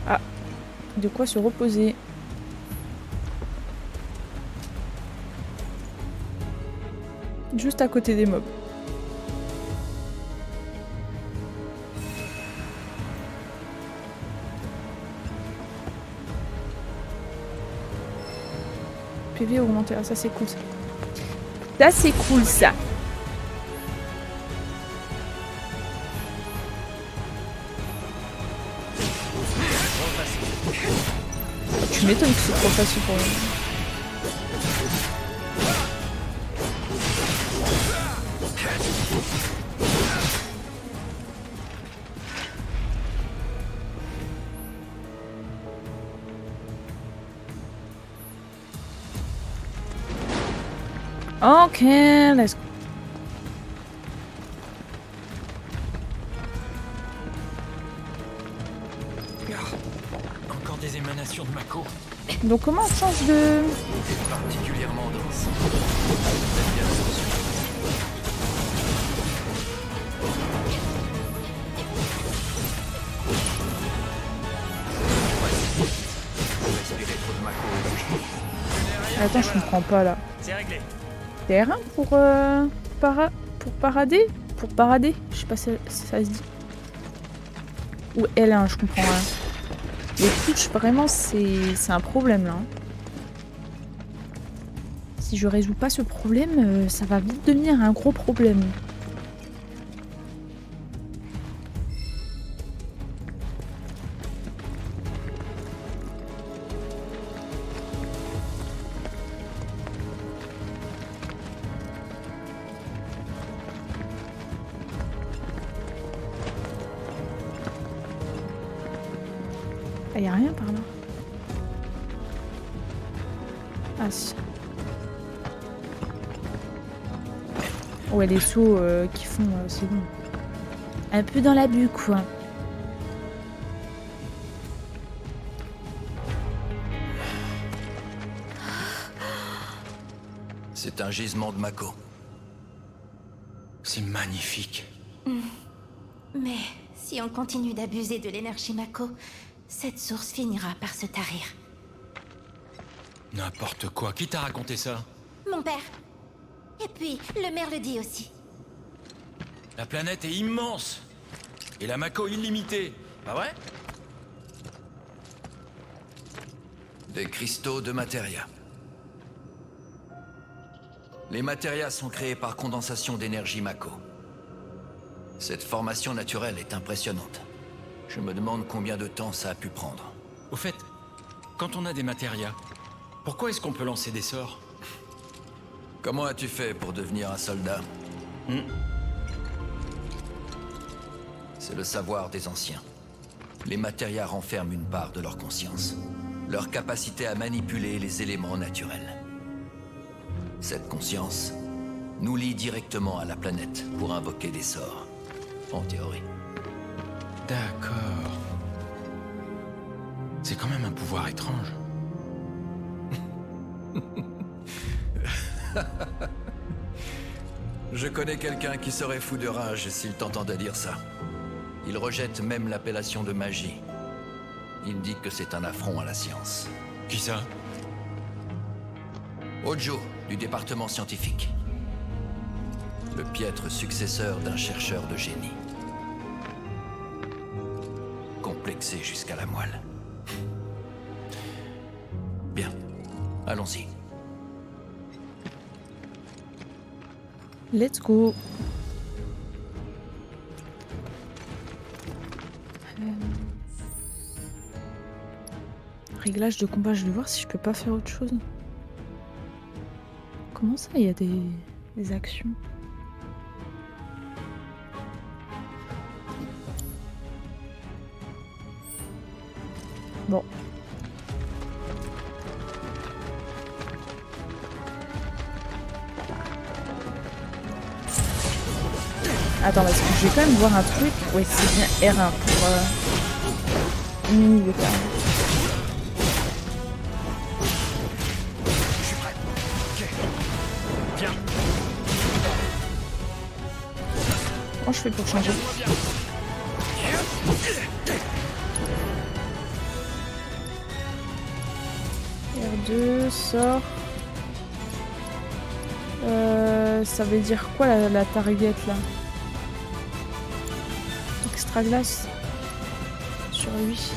Ah, de quoi se reposer. Juste à côté des mobs. PV augmenté, ah, ça c'est cool ça. Ça c'est cool ça. Tu m'étonnes que c'est trop facile pour lui. Ok, let's go. Encore des émanations de Mako. Donc comment on change de... Particulièrement dense. Attends, je comprends pas là. C'est réglé. TR1 pour parader? Pour parader? Je sais pas si ça se dit. Ou L1, je comprends rien. Les touches, vraiment, c'est un problème là. Si je résous pas ce problème, ça va vite devenir un gros problème. Ah, y a rien par là. Ah si. Ouais, les sauts qui font, c'est bon. Un peu dans l'abus, quoi. C'est un gisement de Mako. C'est magnifique. Mais si on continue d'abuser de l'énergie Mako, cette source finira par se tarir. N'importe quoi. Qui t'a raconté ça? Mon père. Et puis, le maire le dit aussi. La planète est immense. Et la Mako illimitée. Pas vrai? Des cristaux de matéria. Les matérias sont créés par condensation d'énergie Mako. Cette formation naturelle est impressionnante. Je me demande combien de temps ça a pu prendre. Au fait, quand on a des matérias, pourquoi est-ce qu'on peut lancer des sorts? Comment as-tu fait pour devenir un soldat? C'est le savoir des anciens. Les matérias renferment une part de leur conscience. Leur capacité à manipuler les éléments naturels. Cette conscience nous lie directement à la planète pour invoquer des sorts. En théorie. D'accord. C'est quand même un pouvoir étrange. Je connais quelqu'un qui serait fou de rage s'il t'entendait dire ça. Il rejette même l'appellation de magie. Il dit que c'est un affront à la science. Qui ça? Ojo, du département scientifique. Le piètre successeur d'un chercheur de génie. Complexé jusqu'à la moelle. Bien, allons-y. Let's go. Réglage de combat, je vais voir si je peux pas faire autre chose. Comment ça, il y a des actions? Bon. Attends, parce que je vais quand même voir un truc. Ouais, c'est bien R1 pour mini de cartes. Je suis prêt. Ok. Viens. Comment je fais pour changer? R2, sort. Ça veut dire quoi la target là? Extra glace sur lui. C'est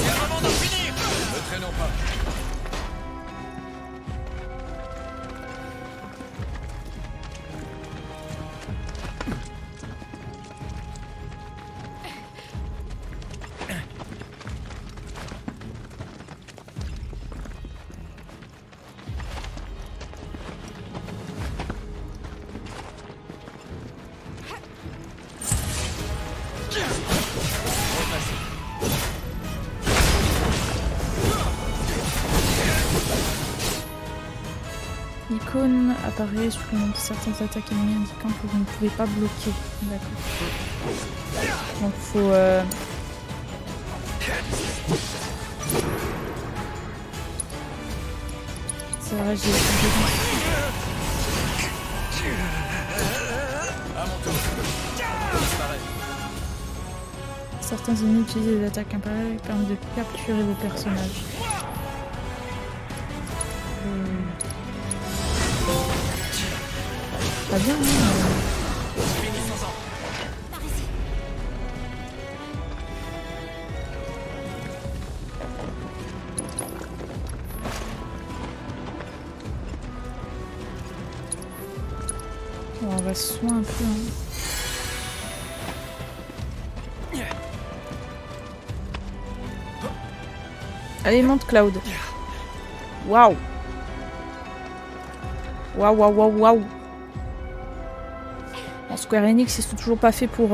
le moment d'en finir. Ne traînons pas. L'icône apparaît sous le nom de certaines attaques ennemies indiquant que vous ne pouvez pas bloquer. D'accord. Donc faut... C'est vrai, j'ai... Certains ennemis utilisent des attaques impériales qui permettent de capturer vos personnages. Pas bien, hein. Bon, on va se soigner un peu. Hein. Allez, monte Cloud. Waouh. Waouh, waouh, waouh, waouh. Bon, Square Enix, ils sont toujours pas faits pour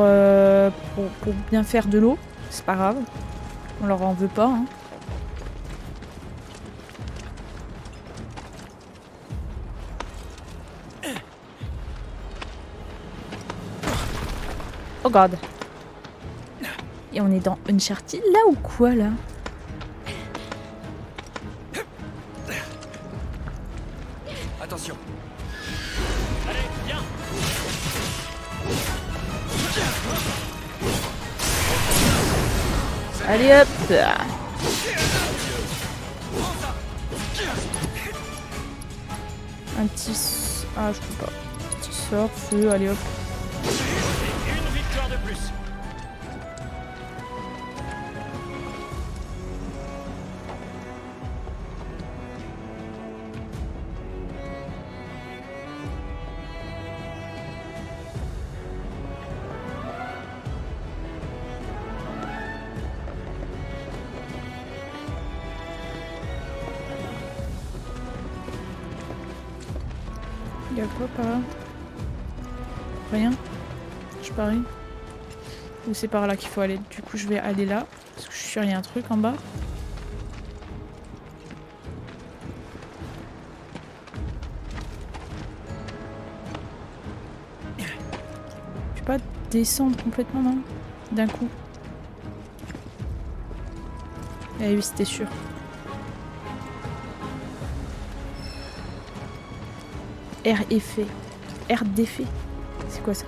bien faire de l'eau. C'est pas grave. On leur en veut pas. Hein. Oh god. Et on est dans Uncharted là ou quoi là? Attention. Allez, viens. Allez hop. Un petit... Ah je peux pas. Petit sort, feu, allez hop. Une victoire de plus. Y'a quoi par là? Rien? Je parie. Ou c'est par là qu'il faut aller? Du coup je vais aller là. Parce que je suis sûre qu'il y a un truc en bas. Je peux pas descendre complètement non? D'un coup. Eh oui c'était sûr. R effet. R d'effet. C'est quoi ça?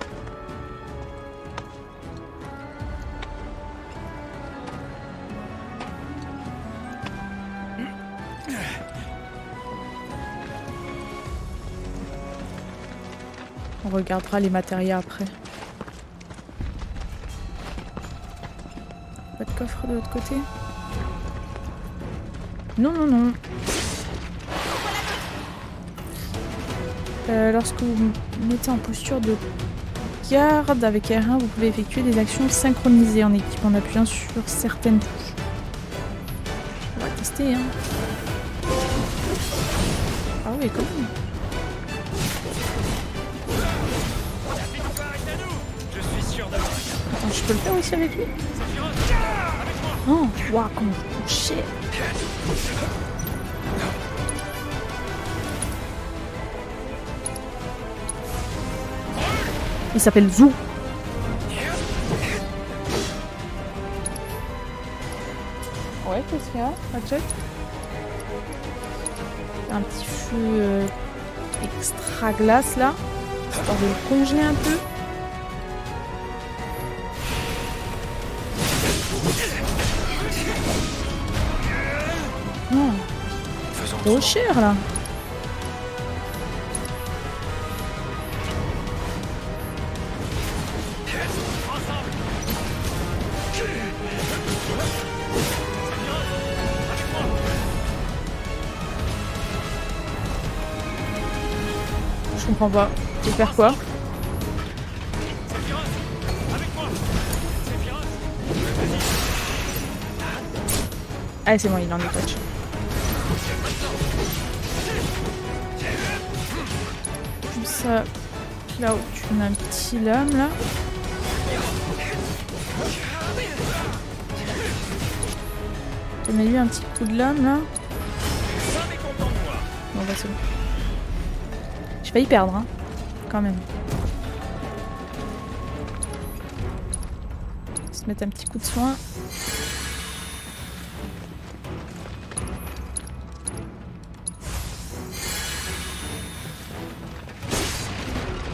On regardera les matériaux après. Pas de coffre de l'autre côté? Non, non, non. Lorsque vous vous mettez en posture de garde avec R1, vous pouvez effectuer des actions synchronisées en équipe en appuyant sur certaines touches. On va tester, hein. Ah oui, quand même. Je suis sûr d'avoir. Attends, je peux le faire aussi avec lui? Oh, waouh, comment vous touchez. Il s'appelle Zou. Ouais, qu'est-ce qu'il y a? Ratchet? Un petit feu extra glace là. Histoire de le congeler un peu. Non. Trop cher là. Je comprends pas. Tu veux faire quoi? Allez, c'est bon, il en est touch. Comme ça, là où tu mets un petit lame là. Tu mets lui un petit coup de lame là. Bon bah c'est bon. J'ai failli perdre, hein, quand même. On va se mettre un petit coup de soin.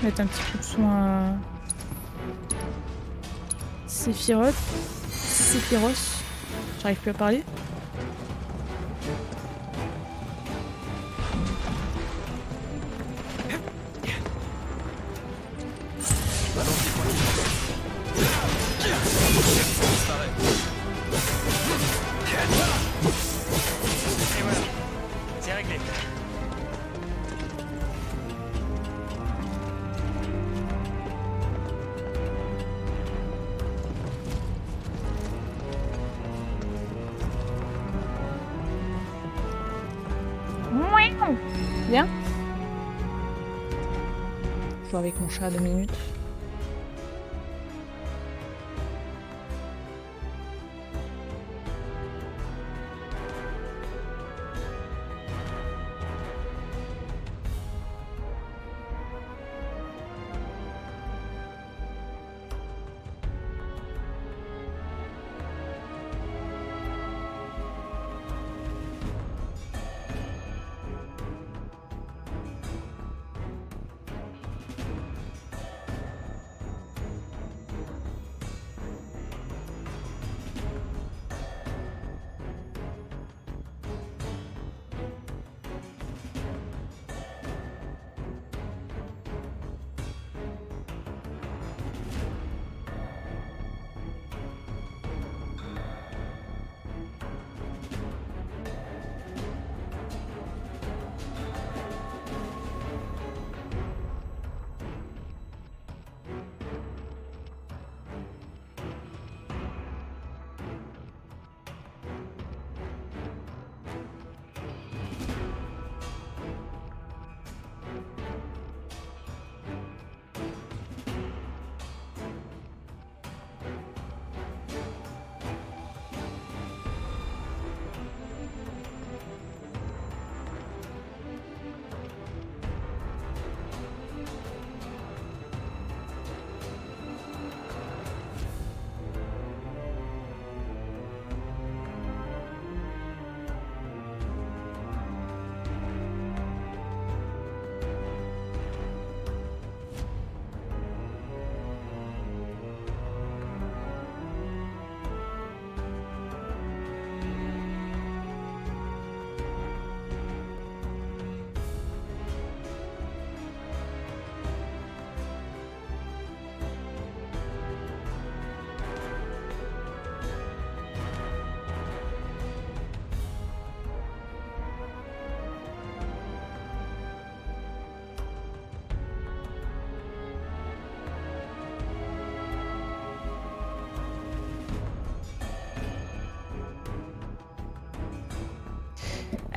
Mettre un petit coup de soin Sephiroth. J'arrive plus à parler. Et voilà, c'est réglé. Bien. Je joue avec mon chat 2 minutes.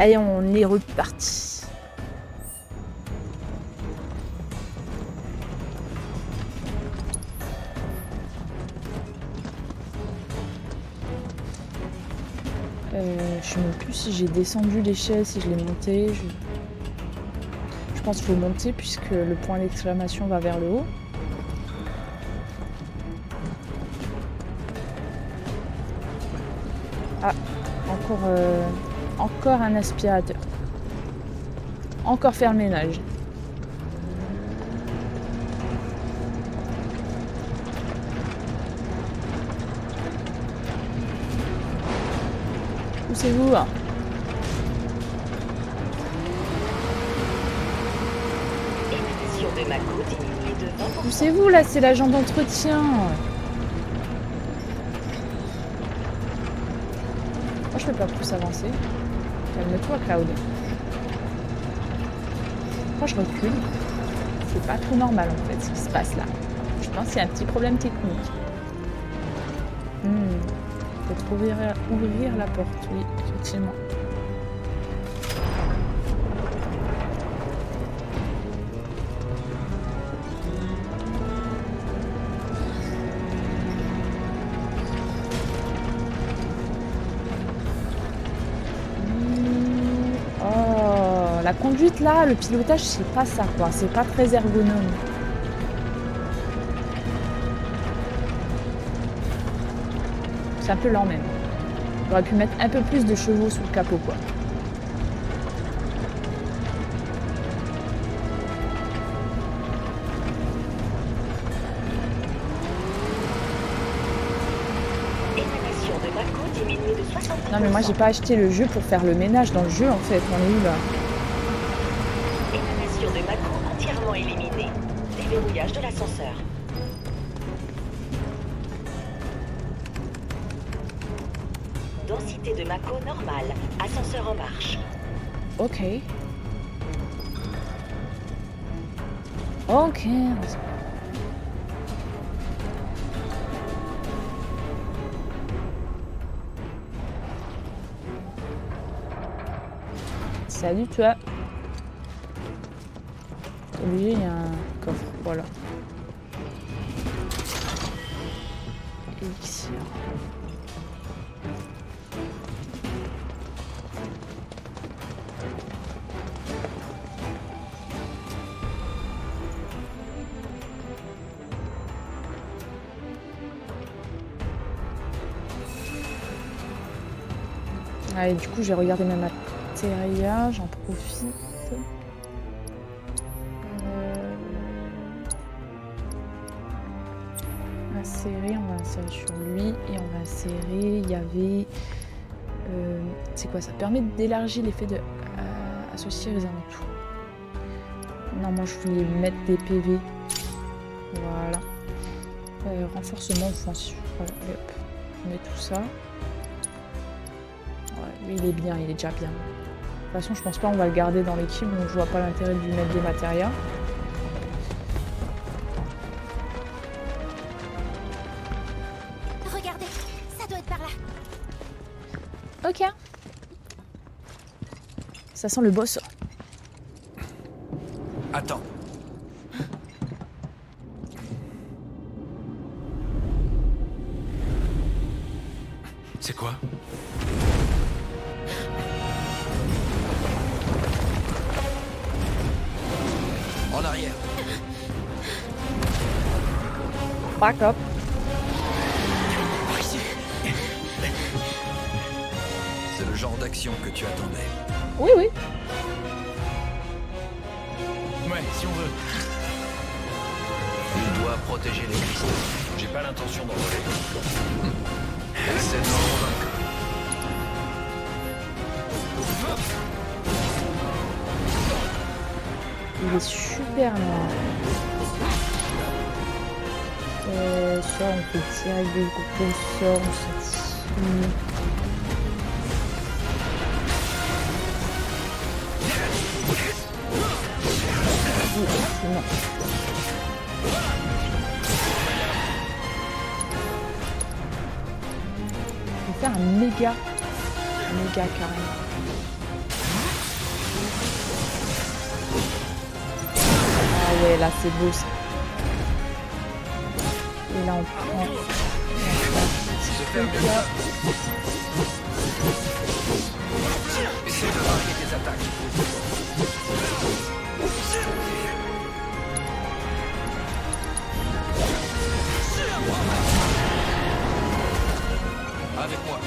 Allez, on est reparti. Je sais même plus si j'ai descendu l'échelle, si je l'ai monté. Je pense qu'il faut monter puisque le point d'exclamation va vers le haut. Ah, encore un aspirateur. Encore faire le ménage. Poussez-vous. Émission de Mako diminuée de 20%. Poussez-vous là, c'est l'agent d'entretien. Moi je peux pas plus avancer. Calme-toi Cloud. Moi je recule. C'est pas tout normal en fait ce qui se passe là. Je pense qu'il y a un petit problème technique. Peut-être ouvrir la porte, oui, effectivement. Oh, la conduite là, le pilotage, c'est pas ça quoi, c'est pas très ergonome. C'est un peu lent même. J'aurais pu mettre un peu plus de chevaux sous le capot quoi. Non mais moi j'ai pas acheté le jeu pour faire le ménage dans le jeu en fait, on est où là? Émanation de Mako entièrement éliminée. Déverrouillage de l'ascenseur. Densité de Mako normale. Ascenseur en marche. Ok. Ok. Salut toi. Obligé, il y a un coffre, voilà. Elixir. Allez, du coup, j'ai regardé ma matériel, j'en profite. Insérer, on va insérer sur lui et on va insérer. Il y avait. C'est quoi? Ça permet d'élargir l'effet de associer les alentours. Non, moi je voulais mettre des PV. Voilà. Renforcement offensif. Voilà, allez hop. On met tout ça. Ouais, lui il est bien, il est déjà bien. De toute façon, je pense pas on va le garder dans l'équipe, donc je vois pas l'intérêt de lui mettre des matérias. Regardez, ça doit être par là. Ok. Ça sent le boss. Attends. C'est quoi? En arrière. Back up. C'est le genre d'action que tu attendais. Oui, oui. Ouais, si on veut. Il doit protéger les cristaux. J'ai pas l'intention d'en voler. Essaie de m'en convaincre. Il est super noir. Ça, on peut tirer des gros sorts, on s'en fout. Non. On peut faire un méga carrément. Ah ouais, là c'est beau ça. Et là on prend. Essaie de varier tes attaques. Avec moi.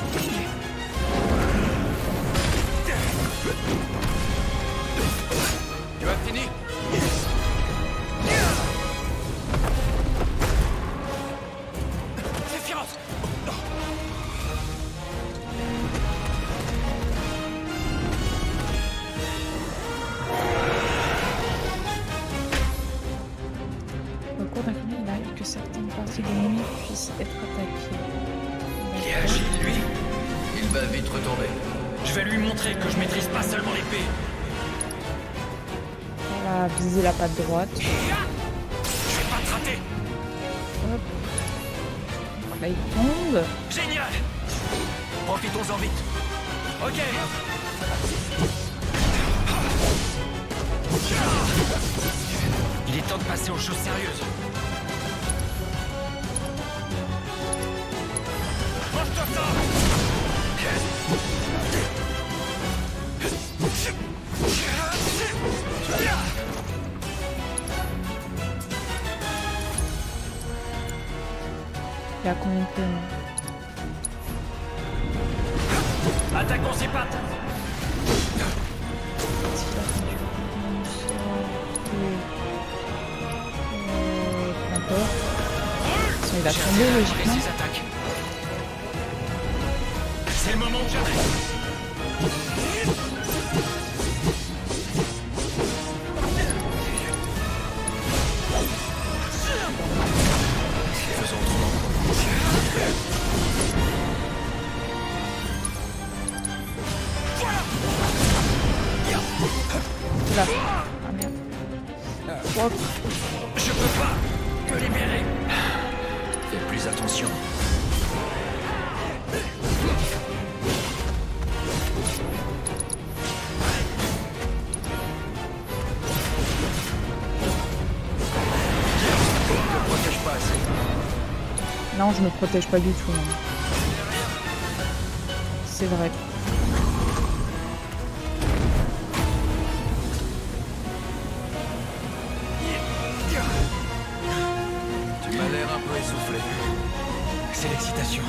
Tu as fini? Sephiroth! Au cours d'un combat, il arrive que certaines parties de l'ennemi puissent être attaquées. Il est agile, lui. Il va vite retomber. Je vais lui montrer que je maîtrise pas seulement l'épée. On va viser la patte droite. Je vais pas te rater. Hop. Là il tombe. Génial. Profitons-en vite. Ok. Il est temps de passer aux choses sérieuses. Mange-toi ça. Il y a combien de points? Attaquons ses pattes. Il va tomber logiquement. C'est le moment donc jamais. Faisons autrement. Là. Ah merde. Hop. Je peux pas me libérer. Fais plus attention. Ne protège pas assez. Non, je me protège pas du tout. Non. C'est vrai. Tu m'as l'air un peu essoufflé. C'est l'excitation.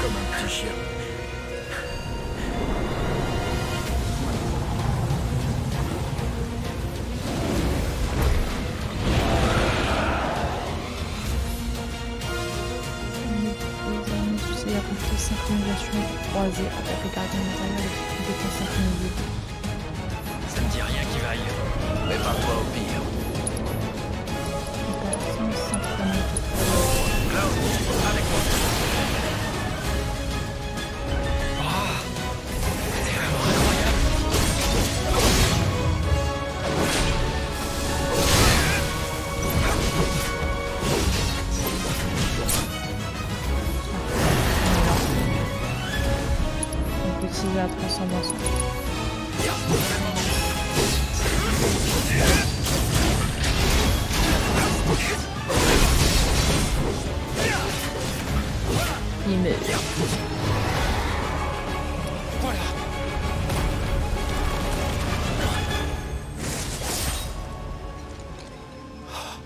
Comme un petit chien. Il y a compris synchronisation croisée avec le gardien matériel et compétences synchronisées. Ça me dit rien qui vaille. Prépare-toi au pire. Compétences synchronisées. Avec moi. Oh, c'est vraiment incroyable. On peut utiliser la transcendance. Il met. Voilà.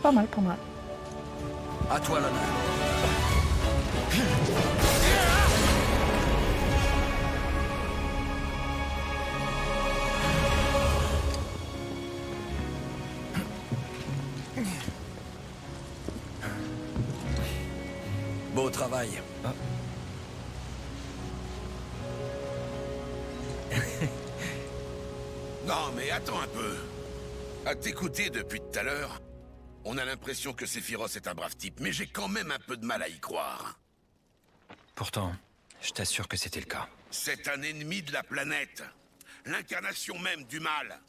Pas mal, pas mal. À toi l'honneur. Beau travail. Non, mais attends un peu. À t'écouter depuis tout à l'heure, on a l'impression que Sephiroth est un brave type, mais j'ai quand même un peu de mal à y croire. Pourtant, je t'assure que c'était le cas. C'est un ennemi de la planète. L'incarnation même du mal.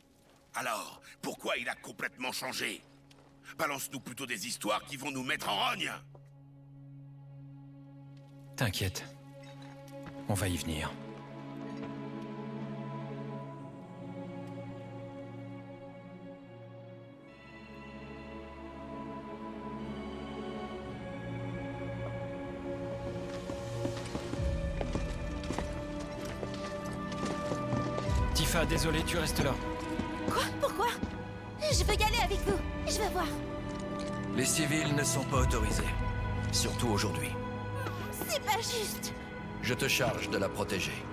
Alors, pourquoi il a complètement changé? Balance-nous plutôt des histoires qui vont nous mettre en rogne. T'inquiète. On va y venir. Tifa, désolé, tu restes là. Quoi? Pourquoi? Je veux y aller avec vous. Je veux voir. Les civils ne sont pas autorisés. Surtout aujourd'hui. C'est pas juste. Je te charge de la protéger.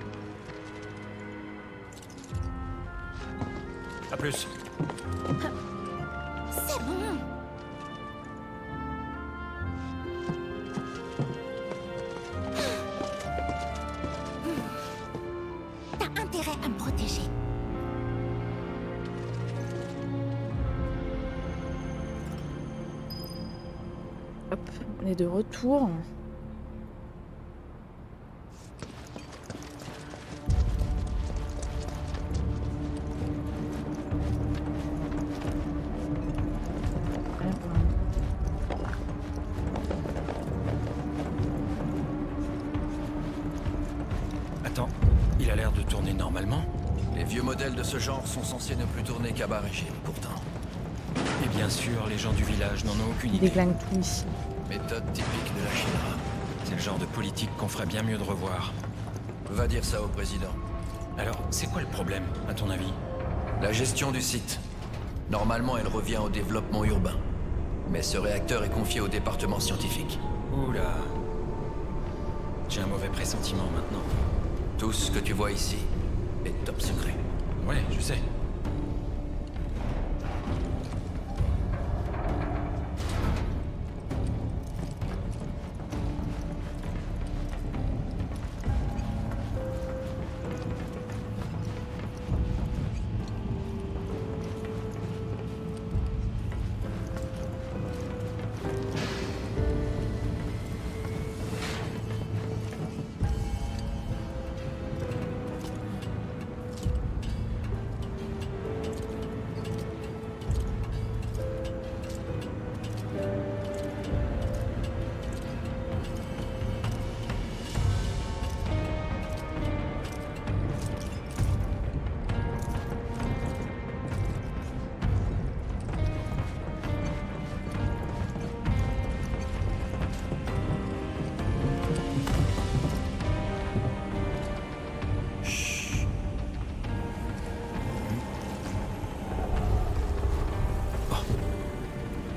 À plus. C'est bon. T'as intérêt à me protéger. Hop, on est de retour. Attends, il a l'air de tourner normalement. Les vieux modèles de ce genre sont censés ne plus tourner qu'à bas régime, pourtant. Et bien sûr, les gens du village n'en ont aucune Il idée. déglingue tout ici. Méthode typique de la Shinra. C'est le genre de politique qu'on ferait bien mieux de revoir. Va dire ça au président. Alors, c'est quoi le problème, à ton avis? La gestion du site. Normalement, elle revient au développement urbain. Mais ce réacteur est confié au département scientifique. Oula. J'ai un mauvais pressentiment maintenant. Tout ce que tu vois ici est top secret. Ouais, je sais.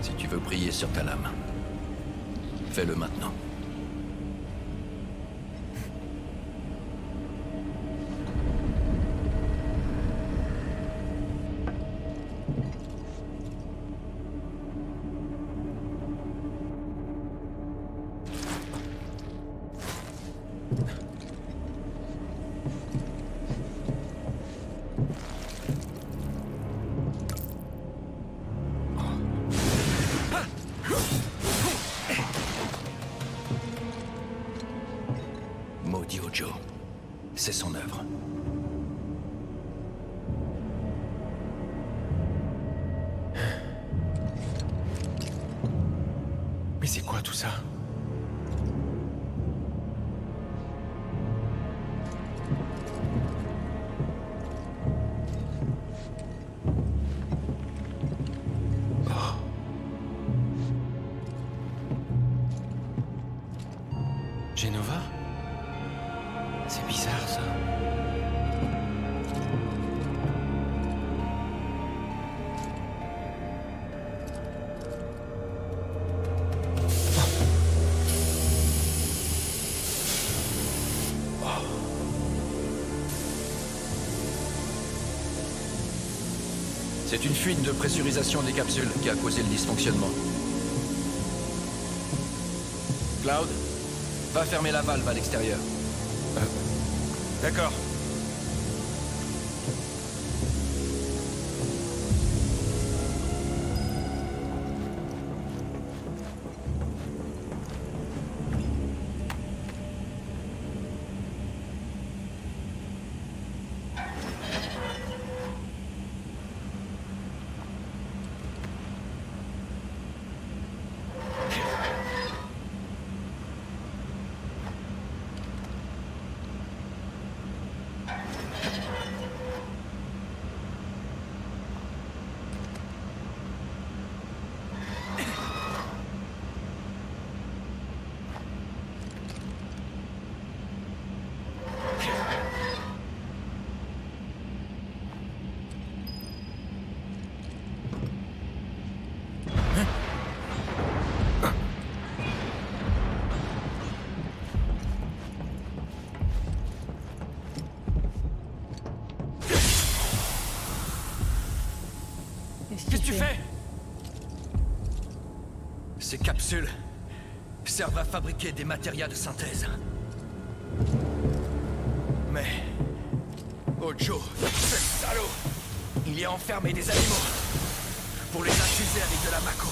Si tu veux prier sur ta lame, fais-le maintenant. Maudit Ojo. C'est son œuvre. Mais c'est quoi tout ça? Genova? C'est bizarre, ça. C'est une fuite de pressurisation des capsules qui a causé le dysfonctionnement. Cloud, va fermer la valve à l'extérieur. D'accord. Qu'est-ce que tu fais? Ces capsules servent à fabriquer des matériaux de synthèse. Mais... Ojo, ce salaud, il y a enfermé des animaux pour les infuser avec de la mako.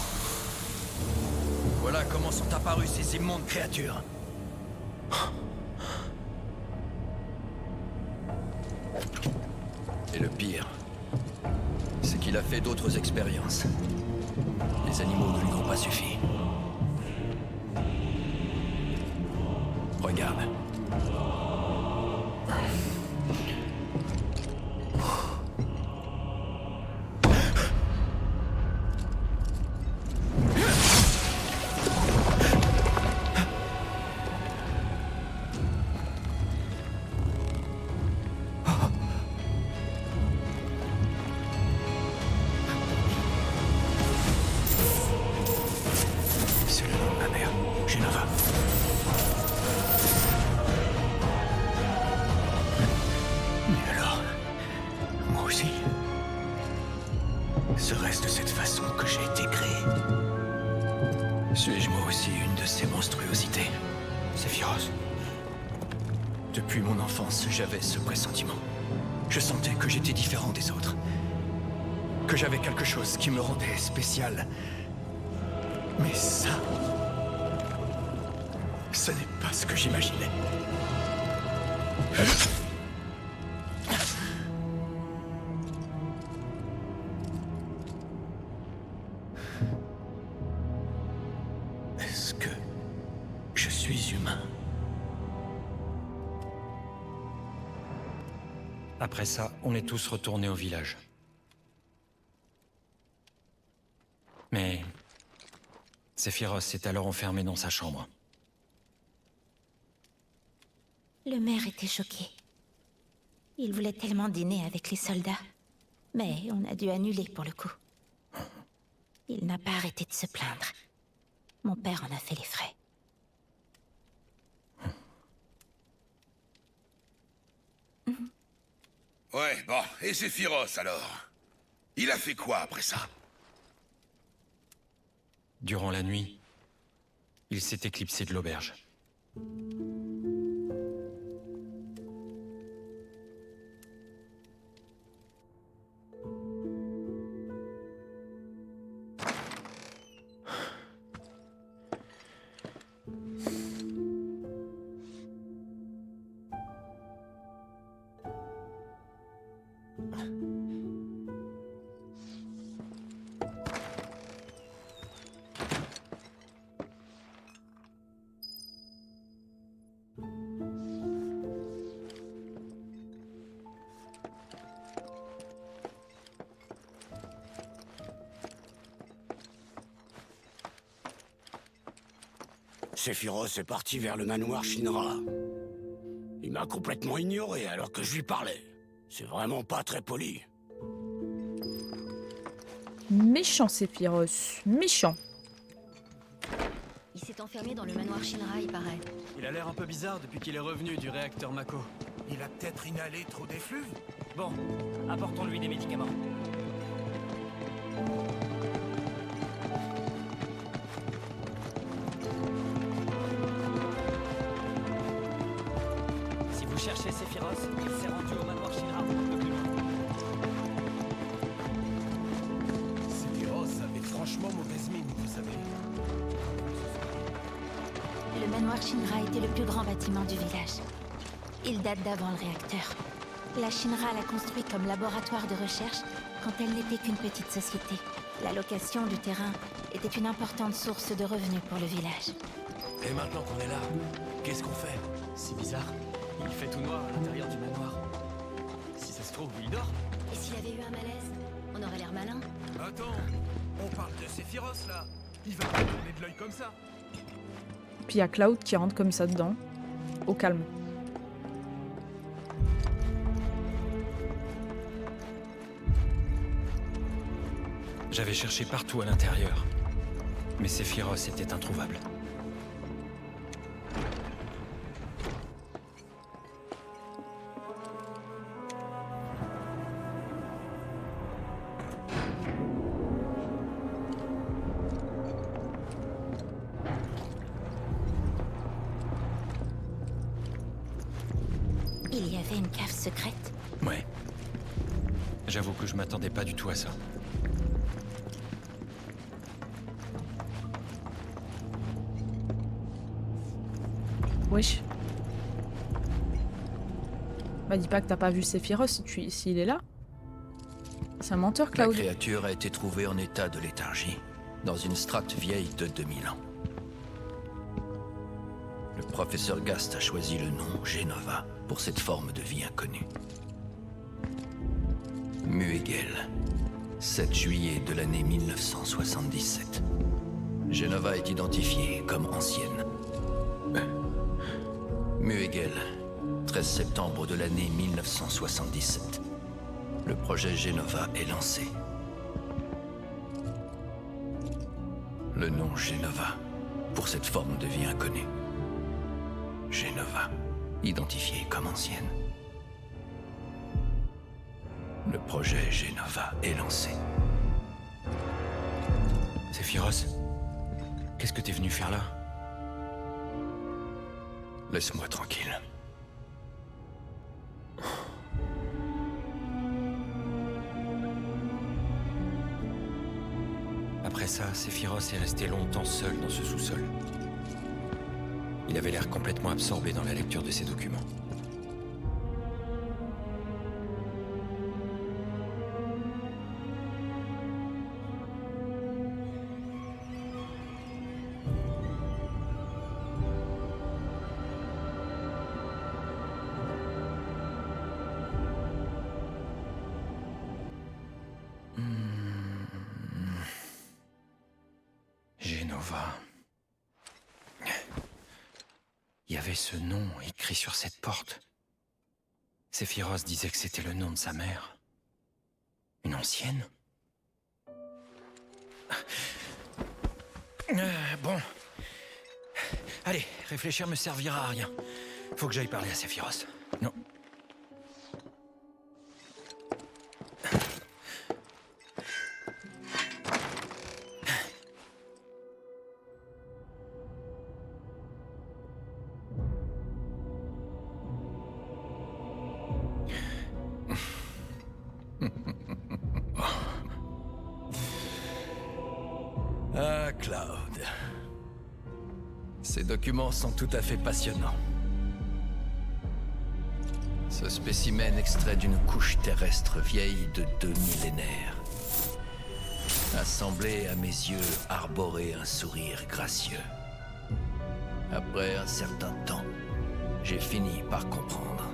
Voilà comment sont apparues ces immondes créatures. Et le pire, c'est qu'il a fait d'autres expériences. Les animaux ne lui ont pas suffi. Regarde. C'est le nom de ma mère, Genova. Mais alors, moi aussi, serait-ce de cette façon que j'ai été créé? Suis-je moi aussi une de ces monstruosités? Sephiroth. Depuis mon enfance, j'avais ce pressentiment. Je sentais que j'étais différent des autres. Que j'avais quelque chose qui me rendait spécial. Mais ça... ce n'est pas ce que j'imaginais. Est-ce que je suis humain? Après ça, on est tous retournés au village. Mais... Sephiroth s'est alors enfermé dans sa chambre. Le maire était choqué. Il voulait tellement dîner avec les soldats. Mais on a dû annuler pour le coup. Il n'a pas arrêté de se plaindre. Mon père en a fait les frais. Ouais, bon, et Sephiroth alors? Il a fait quoi après ça? Durant la nuit, il s'est éclipsé de l'auberge. Sephiroth est parti vers le manoir Shinra. Il m'a complètement ignoré alors que je lui parlais. C'est vraiment pas très poli. Méchant Sephiroth, méchant. Il s'est enfermé dans le manoir Shinra, il paraît. Il a l'air un peu bizarre depuis qu'il est revenu du réacteur Mako. Il a peut-être inhalé trop d'effluves. Bon, apportons-lui des médicaments. Si vous cherchez Sephiroth, il s'est rendu au manoir Shinra un peu plus loin. Sephiroth avait franchement mauvaise mine, vous savez. Le manoir Shinra était le plus grand bâtiment du village. Il date d'avant le réacteur. La Shinra l'a construit comme laboratoire de recherche quand elle n'était qu'une petite société. La location du terrain était une importante source de revenus pour le village. Et maintenant qu'on est là, qu'est-ce qu'on fait? C'est bizarre. Il fait tout noir à l'intérieur du manoir. Si ça se trouve, il dort. Et s'il avait eu un malaise? On aurait l'air malin. Attends, on parle de Sephiroth là. Il va pas tourner de l'œil comme ça. Puis il y a Cloud qui rentre comme ça dedans, au calme. J'avais cherché partout à l'intérieur, mais Sephiroth était introuvable. Il y avait une cave secrète. Ouais. J'avoue que je m'attendais pas du tout à ça. Wesh. Bah dis pas que t'as pas vu Sephiroth s'il est là. C'est un menteur, La Cloud. créature a été trouvée en état de léthargie, dans une strate vieille de 2000 ans. Le professeur Gast a choisi le nom Genova pour cette forme de vie inconnue. Muegel, 7 juillet de l'année 1977. Genova est identifiée comme ancienne. Muegel, 13 septembre de l'année 1977. Le projet Genova est lancé. Le nom Genova pour cette forme de vie inconnue. Genova, identifiée comme ancienne. Le projet Genova est lancé. Sephiroth, qu'est-ce que t'es venu faire là? Laisse-moi tranquille. Après ça, Sephiroth est resté longtemps seul dans ce sous-sol. Il avait l'air complètement absorbé dans la lecture de ses documents. Genova. Il y avait ce nom écrit sur cette porte. Sephiroth disait que c'était le nom de sa mère. Une ancienne? Bon. Allez, réfléchir me servira à rien. Faut que j'aille parler à Sephiroth. Non. Ah, Cloud. Ces documents sont tout à fait passionnants. Ce spécimen extrait d'une couche terrestre vieille de 2 millénaires a semblé, à mes yeux, arborer un sourire gracieux. Après un certain temps, j'ai fini par comprendre.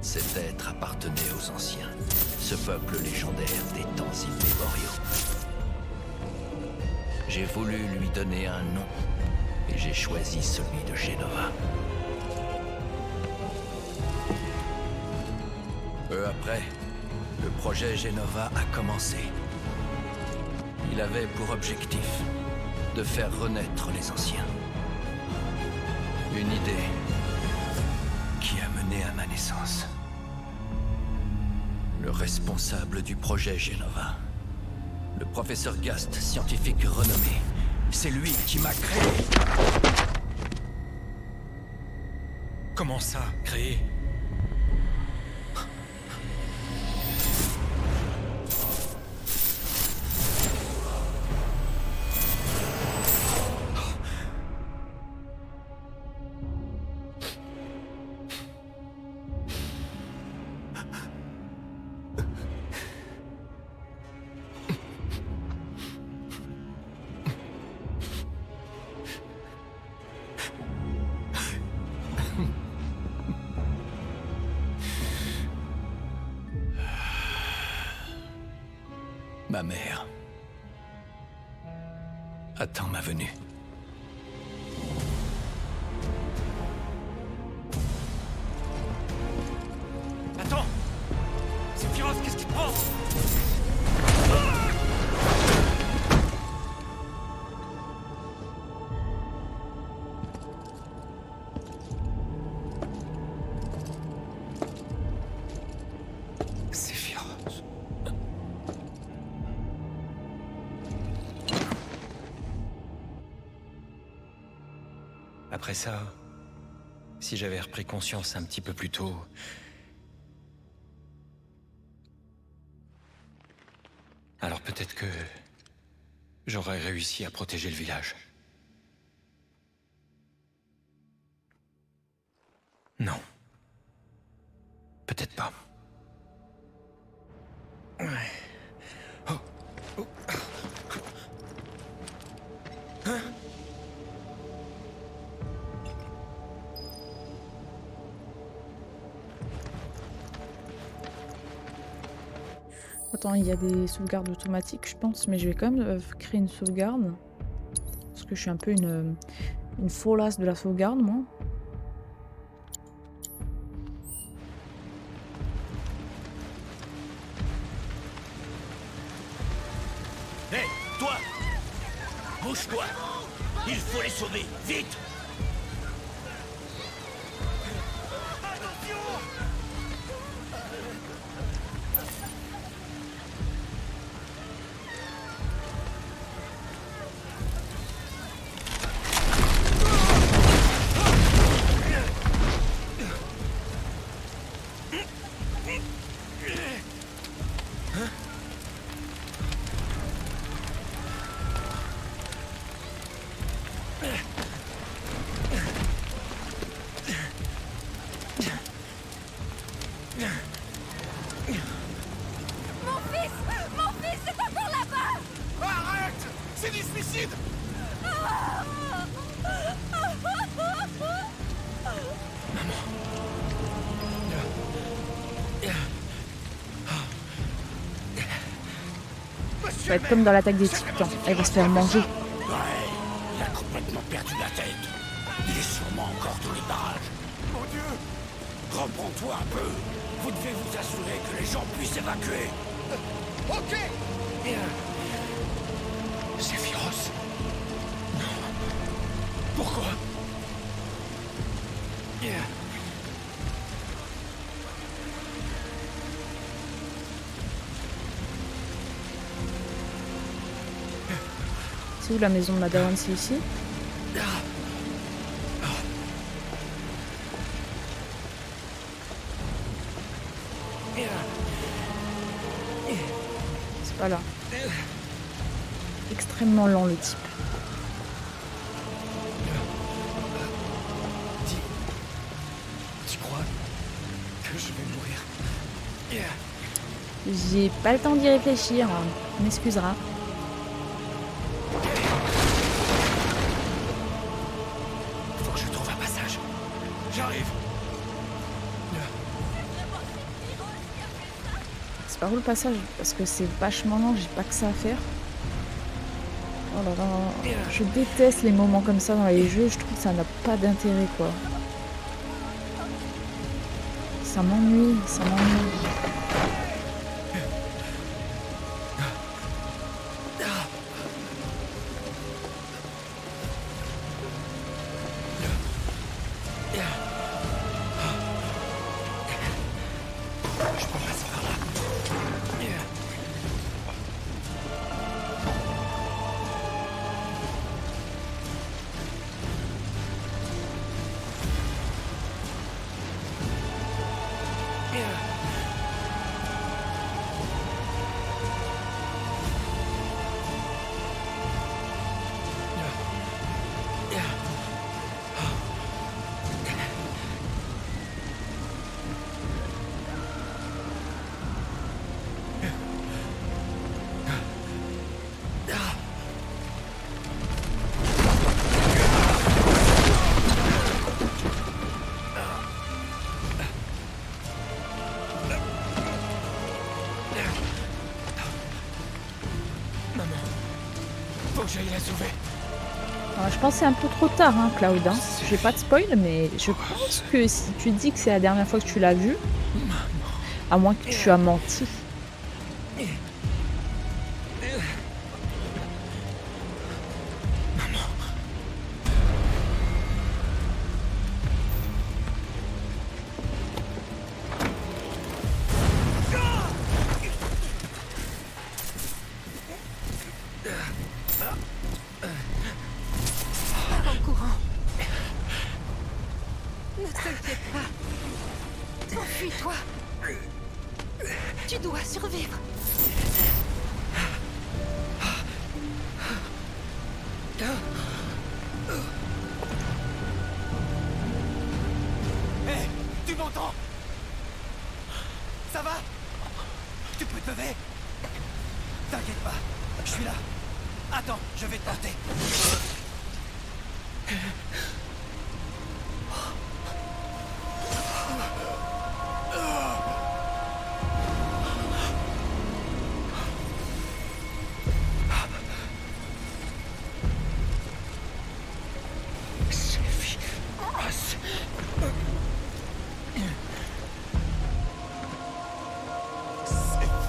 Cet être appartenait aux anciens, ce peuple légendaire des temps immémoriaux. J'ai voulu lui donner un nom, et j'ai choisi celui de Jenova. Peu après, le projet Jenova a commencé. Il avait pour objectif de faire renaître les anciens. Une idée qui a mené à ma naissance. Le responsable du projet Jenova, le professeur Gast, scientifique renommé, c'est lui qui m'a créé. Comment ça, créé? Ma mère attend ma venue. Attends! Sephiroth, qu'est-ce qui te prend? Sephiroth. Après ça, si j'avais repris conscience un petit peu plus tôt... alors peut-être que... j'aurais réussi à protéger le village. Non. Peut-être pas. Ouais. Oh. Oh. Hein? Attends, il y a des sauvegardes automatiques, je pense, mais je vais quand même créer une sauvegarde. Parce que je suis un peu une folasse de la sauvegarde, moi. Hé, toi! Bouge-toi! Il faut les sauver, vite! Ça va être comme dans l'attaque des titans, elle va se faire manger. Ouais, il a complètement perdu la tête. Il est sûrement encore dans les barrages. Mon Dieu! Reprends-toi un peu. Vous devez vous assurer que les gens puissent évacuer. Ok! Pourquoi? C'est où la maison de la daronne? C'est ici? C'est pas là. Extrêmement lent le type. Tu crois que je vais mourir? J'ai pas le temps d'y réfléchir, hein. On m'excusera. Faut que je trouve un passage. J'arrive. C'est par où le passage? Parce que c'est vachement lent, j'ai pas que ça à faire. Oh là là, je déteste les moments comme ça dans les jeux, je trouve que ça n'a pas d'intérêt quoi. Ça m'ennuie, ça m'ennuie. Je peux passer par là. Faut que j'aille la sauver. Alors, je pense que c'est un peu trop tard, hein, Cloud. Hein. J'ai pas de spoil, mais je pense que si tu dis que c'est la dernière fois que tu l'as vu, à moins que tu as menti. En courant. Ne t'inquiète pas. Enfuis-toi. Tu dois survivre. Hé, tu m'entends? Ça va? Tu peux te lever? T'inquiète pas, je suis là. Attends, je vais te porter.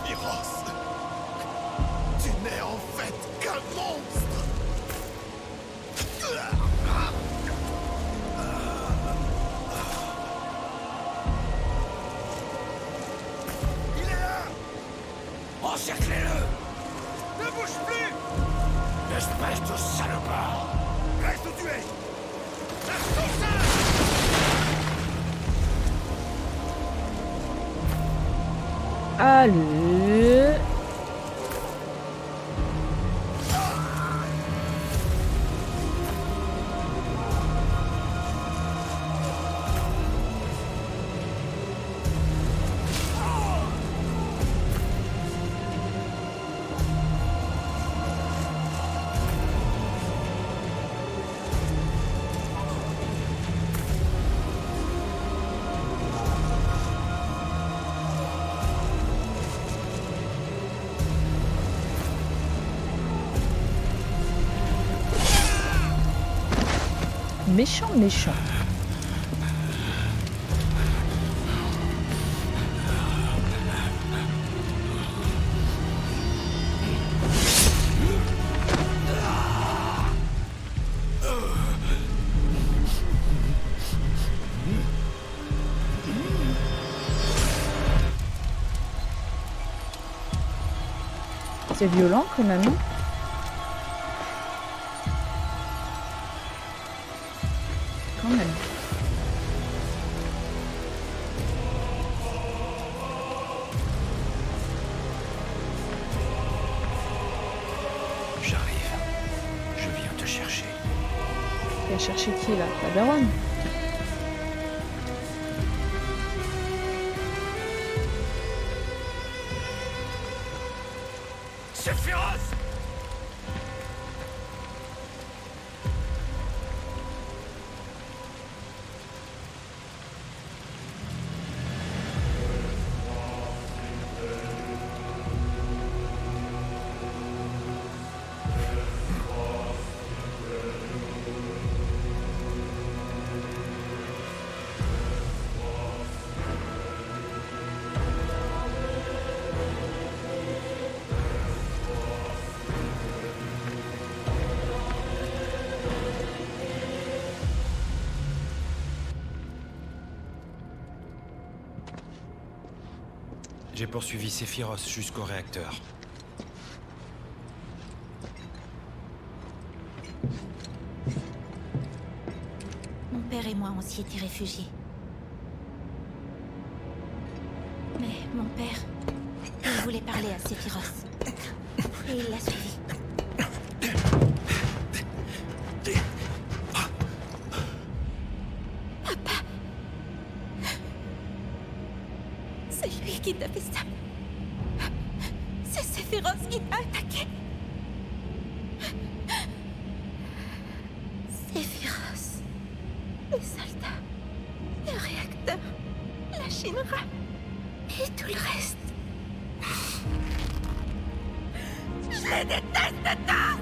Sephiroth, tu n'es en fait qu'un monstre. Il est là! Encerclez-le! Ne bouge plus! Espèce de salopard! Reste où tu es! Allez. Méchant, méchant. C'est violent quand même. Quand même. J'arrive. Je viens te chercher. Tu vas chercher qui là? La baronne? C'est féroce! J'ai poursuivi Sephiroth jusqu'au réacteur. Mon père et moi, on s'y était réfugiés. Mais mon père, il voulait parler à Sephiroth. Et il l'a suivi. Papa! C'est lui qui t'a fait ça. C'est Sephiroth qui t'a attaqué. Sephiroth. Les soldats. Le réacteur. La Shinra. Et tout le reste. Je les déteste tous!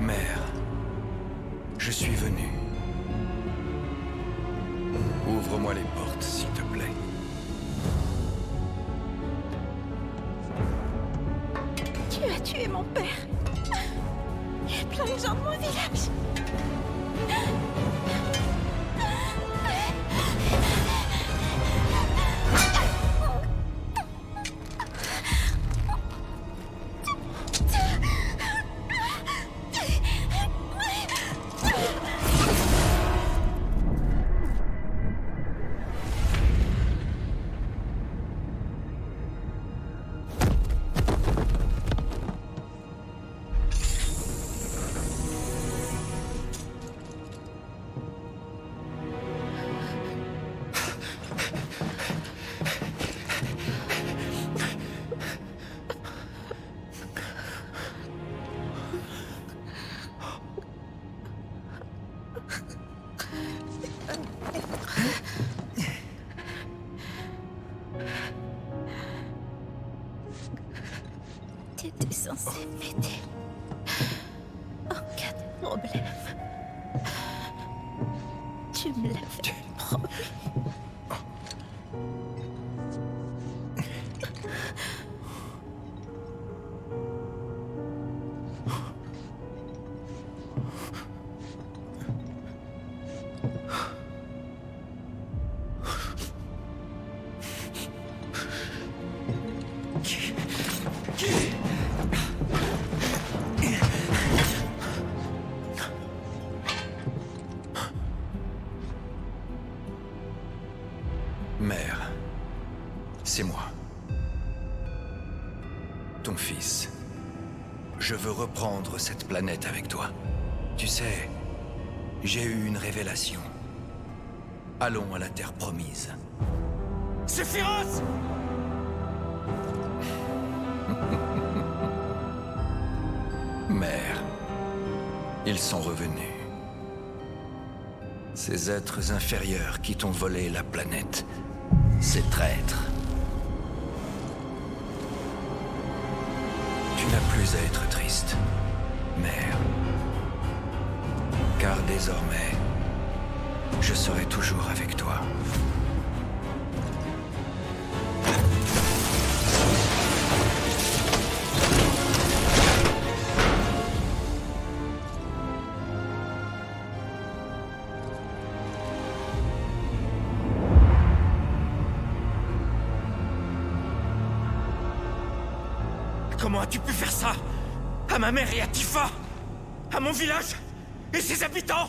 Mère, je suis venu. Ouvre-moi les portes, s'il te plaît. Tu as tué mon père. Et plein de gens de mon village. T'étais censé m'aider en cas de problème. Tu me l'avais promis. Mère, c'est moi. Ton fils. Je veux reprendre cette planète avec toi. Tu sais, j'ai eu une révélation. Allons à la Terre promise. Sephiroth! Mère, ils sont revenus. Ces êtres inférieurs qui t'ont volé la planète. Ces traîtres. Tu n'as plus à être triste, mère. Car désormais, je serai toujours avec toi. Comment as-tu pu faire ça? À ma mère et à Tifa? À mon village? Et ses habitants?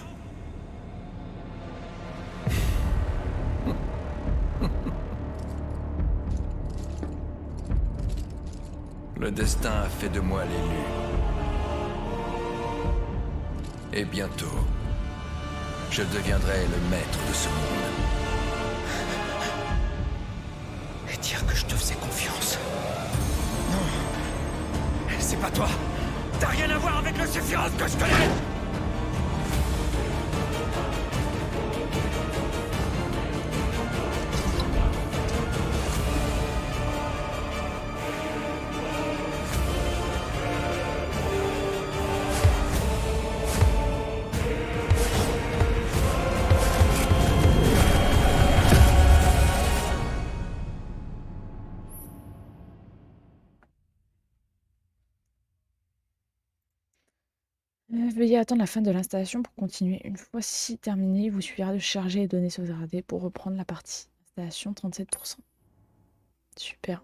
Le destin a fait de moi l'élu. Et bientôt, je deviendrai le maître de ce monde. Et dire que je te faisais confiance. Non. C'est pas toi. T'as rien à voir avec le Sephiroth que je connais. Veuillez attendre la fin de l'installation pour continuer. Une fois ci terminé, il vous suffira de charger les données sauvegardées pour reprendre la partie. Installation 37%. Super.